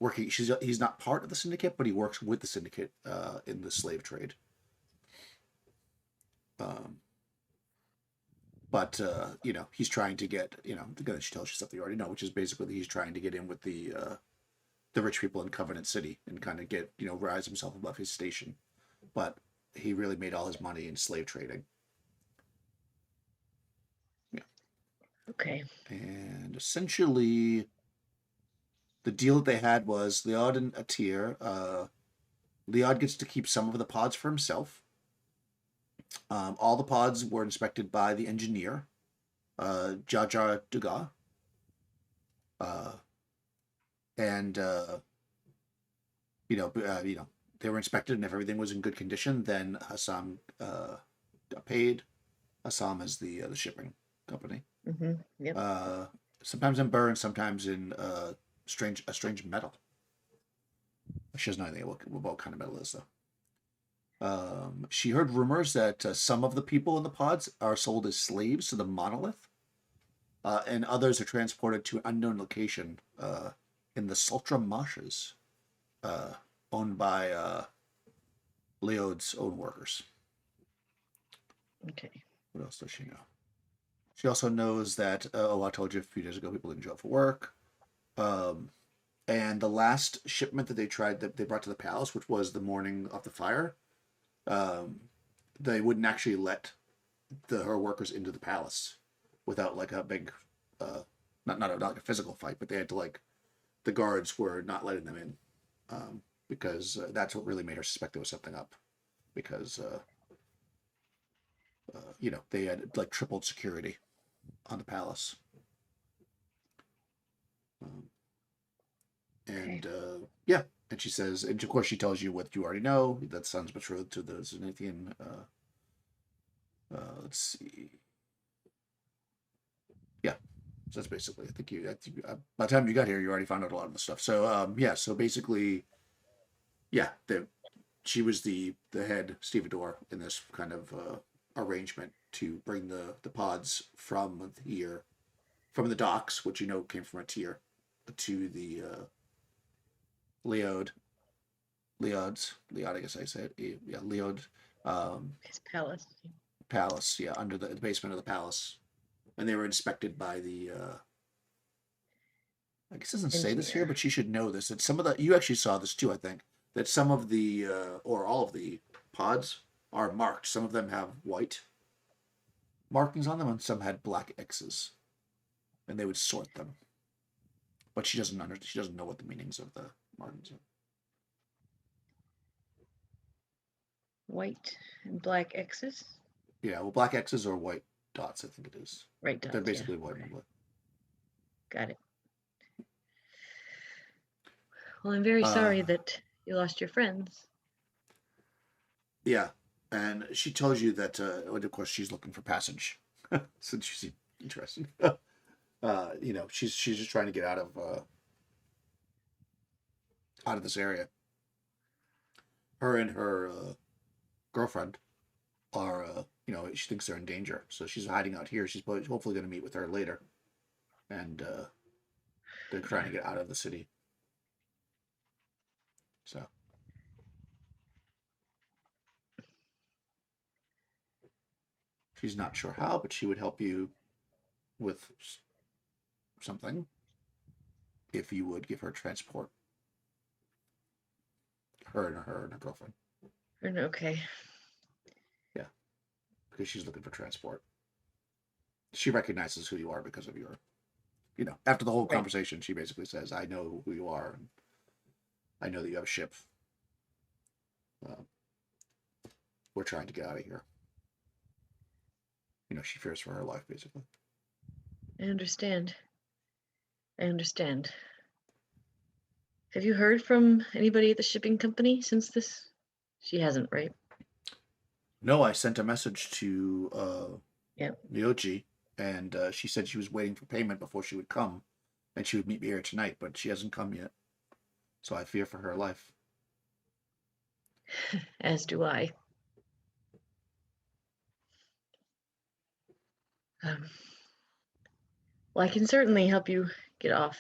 working. He's not part of the syndicate, but he works with the syndicate in the slave trade. But he's trying to get, again, she tells you stuff that you already know, which is basically he's trying to get in with the rich people in Covenant City and kind of get, rise himself above his station. But he really made all his money in slave trading. Yeah. Okay. And essentially, the deal that they had was Leod and Atir. Leod gets to keep some of the pods for himself. All the pods were inspected by the engineer, Jaja Dugout. And they were inspected, and if everything was in good condition, then Hassam got paid. Hassam is the shipping company. Mm-hmm. Yep. Sometimes in burn, sometimes in strange metal. She doesn't know anything about what kind of metal it is, though. She heard rumors that some of the people in the pods are sold as slaves to the monolith, and others are transported to an unknown location in the Sultra marshes, owned by Leod's own workers. Okay. What else does she know? She also knows that, I told you a few days ago, people didn't show up for work. And the last shipment that they brought to the palace, which was the morning of the fire, they wouldn't actually let her workers into the palace without like a big, not like a physical fight, but they had to like, the guards were not letting them in, because that's what really made her suspect there was something up, because they had like tripled security on the palace. And yeah, and she says, and of course she tells you what you already know, that son's betrothed to the Zenithian. Let's see. Yeah, so that's basically. I think by the time you got here, you already found out a lot of the stuff. So yeah, so basically, yeah, she was the head stevedore in this kind of arrangement to bring the pods from here, from the docks, which came from a tier, to the Leod, I guess I said, yeah, Leod, His palace. palace, yeah, under the basement of the palace, and they were inspected by the. I guess it doesn't say this here, Engineer. but she should know this. That some of you actually saw this too, I think. That some of the or all of the pods are marked. Some of them have white markings on them, and some had black X's, and they would sort them. But she doesn't understand. She doesn't know what the meanings of the markings are. White and black X's. Yeah, well, black X's or white dots, I think it is. Right dots. They're basically white and black. Got it. Well, I'm very sorry that you lost your friends. Yeah, and she tells you that, of course, she's looking for passage, since she's interested. She's just trying to get out of this area. Her and her girlfriend are, she thinks they're in danger, so she's hiding out here. She's hopefully going to meet with her later, and they're trying to get out of the city. So. She's not sure how, but she would help you with something if you would give her transport. Her and her girlfriend. Okay. Yeah, because she's looking for transport. She recognizes who you are because of your, after the whole conversation, she basically says, "I know who you are, and I know that you have a ship. We're trying to get out of here." She fears for her life, basically. I understand. Have you heard from anybody at the shipping company since this? She hasn't, right? No, I sent a message to Yep. Ryoji, and she said she was waiting for payment before she would come, and she would meet me here tonight, but she hasn't come yet. So I fear for her life. As do I. Well, I can certainly help you get off,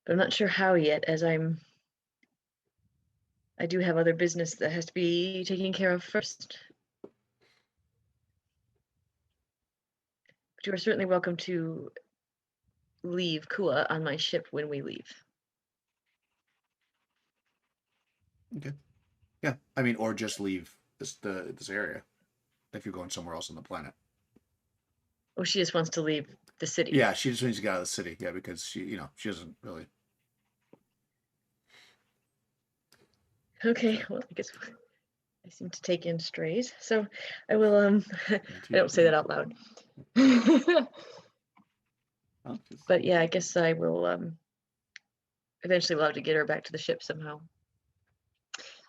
but I'm not sure how yet, as I do have other business that has to be taken care of first. But you are certainly welcome to leave Kua on my ship when we leave. Okay. Yeah, or just leave this area if you're going somewhere else on the planet. Oh, she just wants to leave the city. Yeah, she just needs to get out of the city. Yeah, because she doesn't really. Okay, well, I guess I seem to take in strays, so I will. I don't say that out loud. But yeah, I guess I will. Eventually, we'll have to get her back to the ship somehow.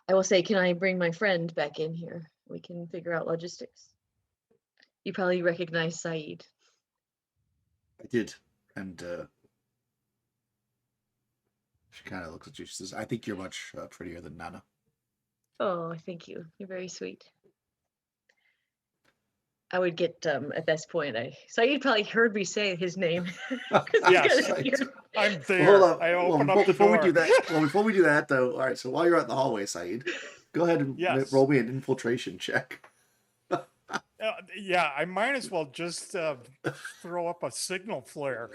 I will say, can I bring my friend back in here? We can figure out logistics. You probably recognize Saeed. I did, and she kind of looks at you. She says, "I think you're much prettier than Nana." Oh, thank you. You're very sweet. I would get at this point. Saeed probably heard me say his name. Yes, I'm there. Well, hold on. I open Well, up the before door. we do that, before we do that, though, all right. So while you're out in the hallway, Saeed, go ahead and roll me an infiltration check. Yeah, I might as well just throw up a signal flare.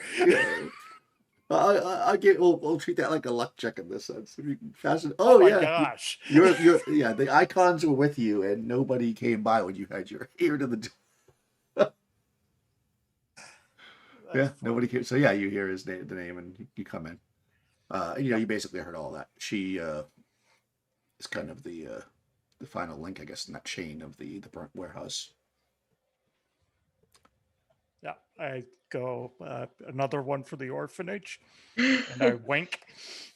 I get. We'll treat that like a luck check in this sense. If you can fasten. Oh, Oh my yeah, gosh. you're yeah. The icons were with you, and nobody came by when you had your ear to the door. Yeah, That's nobody funny. came. So yeah, you hear his name, the name, and you come in. And, you basically heard all that. She is kind of the final link, I guess, in that chain of the burnt warehouse. Yeah, I go another one for the orphanage, and I wink.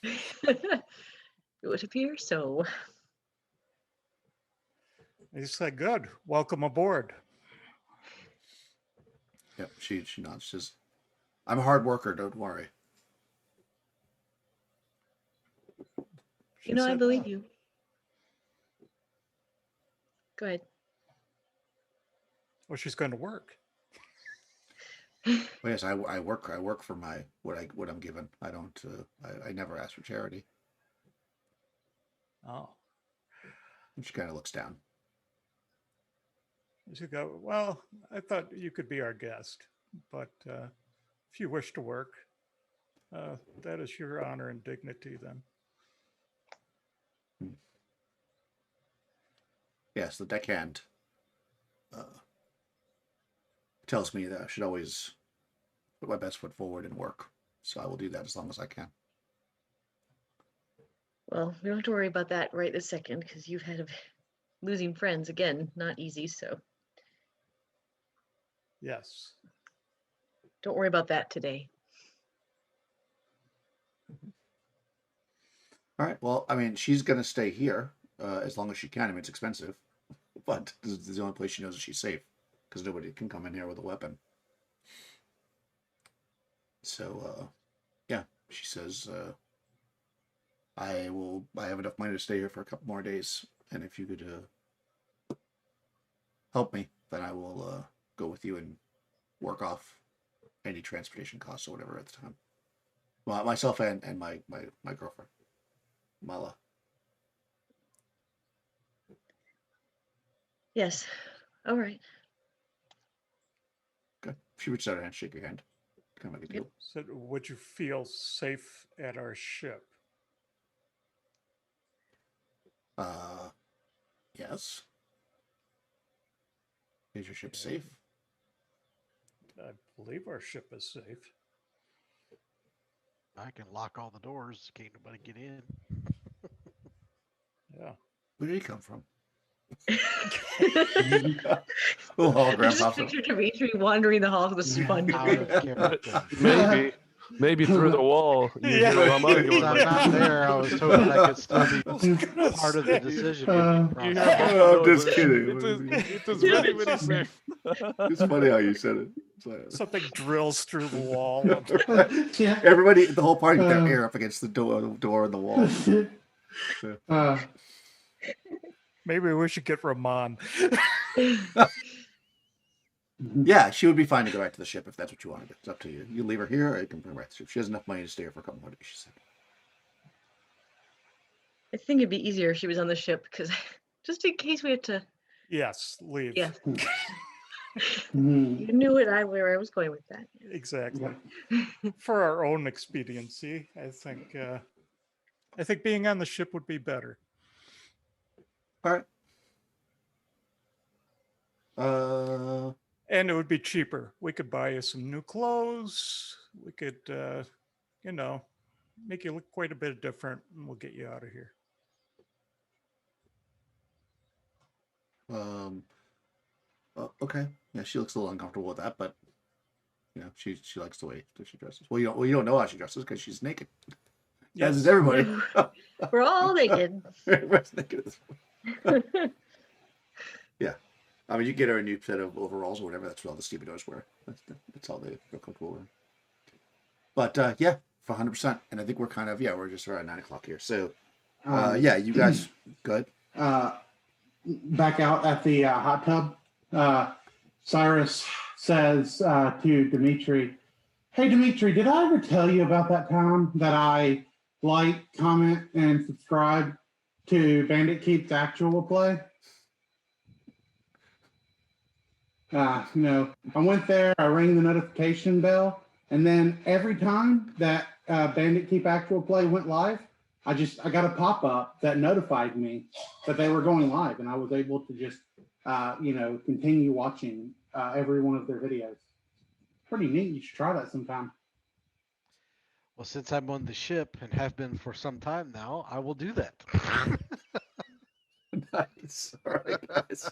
It would appear so. He said, "Good, welcome aboard." Yep, she nods. She says, "I'm a hard worker. Don't worry." She You know, I said, believe "Oh, you. Go ahead. well, she's going to work." Well, yes, I work. I work for my what I'm given. I don't. I never ask for charity. Oh, And she kind of looks down. she go, "Well, I thought you could be our guest, but if you wish to work, that is your honor and dignity. Then." Yes, the deckhand tells me that I should always put my best foot forward and work. So I will do that as long as I can. Well, we don't have to worry about that right this second because you've had losing friends again. Not easy, so Yes. don't worry about that today. All right. Well, I mean, she's gonna stay here as long as she can. I mean, it's expensive, but this is the only place she knows that she's safe because nobody can come in here with a weapon. So, yeah, she says, I have enough money to stay here for a couple more days, and if you could help me, then I will go with you and work off any transportation costs or whatever at the time. Well, myself and my girlfriend, Mala. Yes. All right. Okay. She reached out her hand, shake your hand. Kind of like a deal. So, would you feel safe at our ship? Yes. Is your ship safe? I believe our ship is safe. I can lock all the doors. Can't nobody get in. Yeah. Where did he come from? I Oh, hologram just pops up. picture Dimitri wandering the halls with a sponge. Out of character. Maybe through the wall. You Yeah. hear Raman Since going I'm like, not there, I was hoping I could still be gonna part of the say, decision you making hear process. Raman I'm going just like, kidding. It is very, very safe. It's funny how you said it. It's like- Something drills through the wall. Yeah. Everybody, the whole party, with their ear up against the door and the wall. Maybe we should get Raman. Yeah, she would be fine to go back to the ship if that's what you wanted. It's up to you. You leave her here, or you can bring her back to the ship. She has enough money to stay here for a couple more days, she said. I think it'd be easier if she was on the ship because just in case we had to. Yes, leave. Yeah. Mhm. You knew where I was going with that. Exactly. For our own expediency, I think being on the ship would be better. All right. And it would be cheaper. We could buy you some new clothes. We could, make you look quite a bit different, and we'll get you out of here. Okay. Yeah, she looks a little uncomfortable with that, but she likes the way that she dresses. Well, you don't know how she dresses because she's naked. As is everybody. We're all naked. Everybody's naked at this point. Yeah. I mean, you get her a new set of overalls or whatever. That's what all the stevedores wear. That's all they feel comfortable with. But yeah, for 100%. And I think we're we're just around 9 o'clock here. So yeah, you guys good? Back out at the hot tub, Cyrus says to Dimitri, "Hey, Dimitri, did I ever tell you about that time that I like, comment, and subscribe to Bandit Keep's actual play? I went there, I rang the notification bell, And then every time that Bandit Keep Actual Play went live, I got a pop up that notified me that they were going live, and I was able to just continue watching every one of their videos. Pretty neat. You should try that sometime. Well, since I'm on the ship and have been for some time now, I will do that. Nice. All right, guys.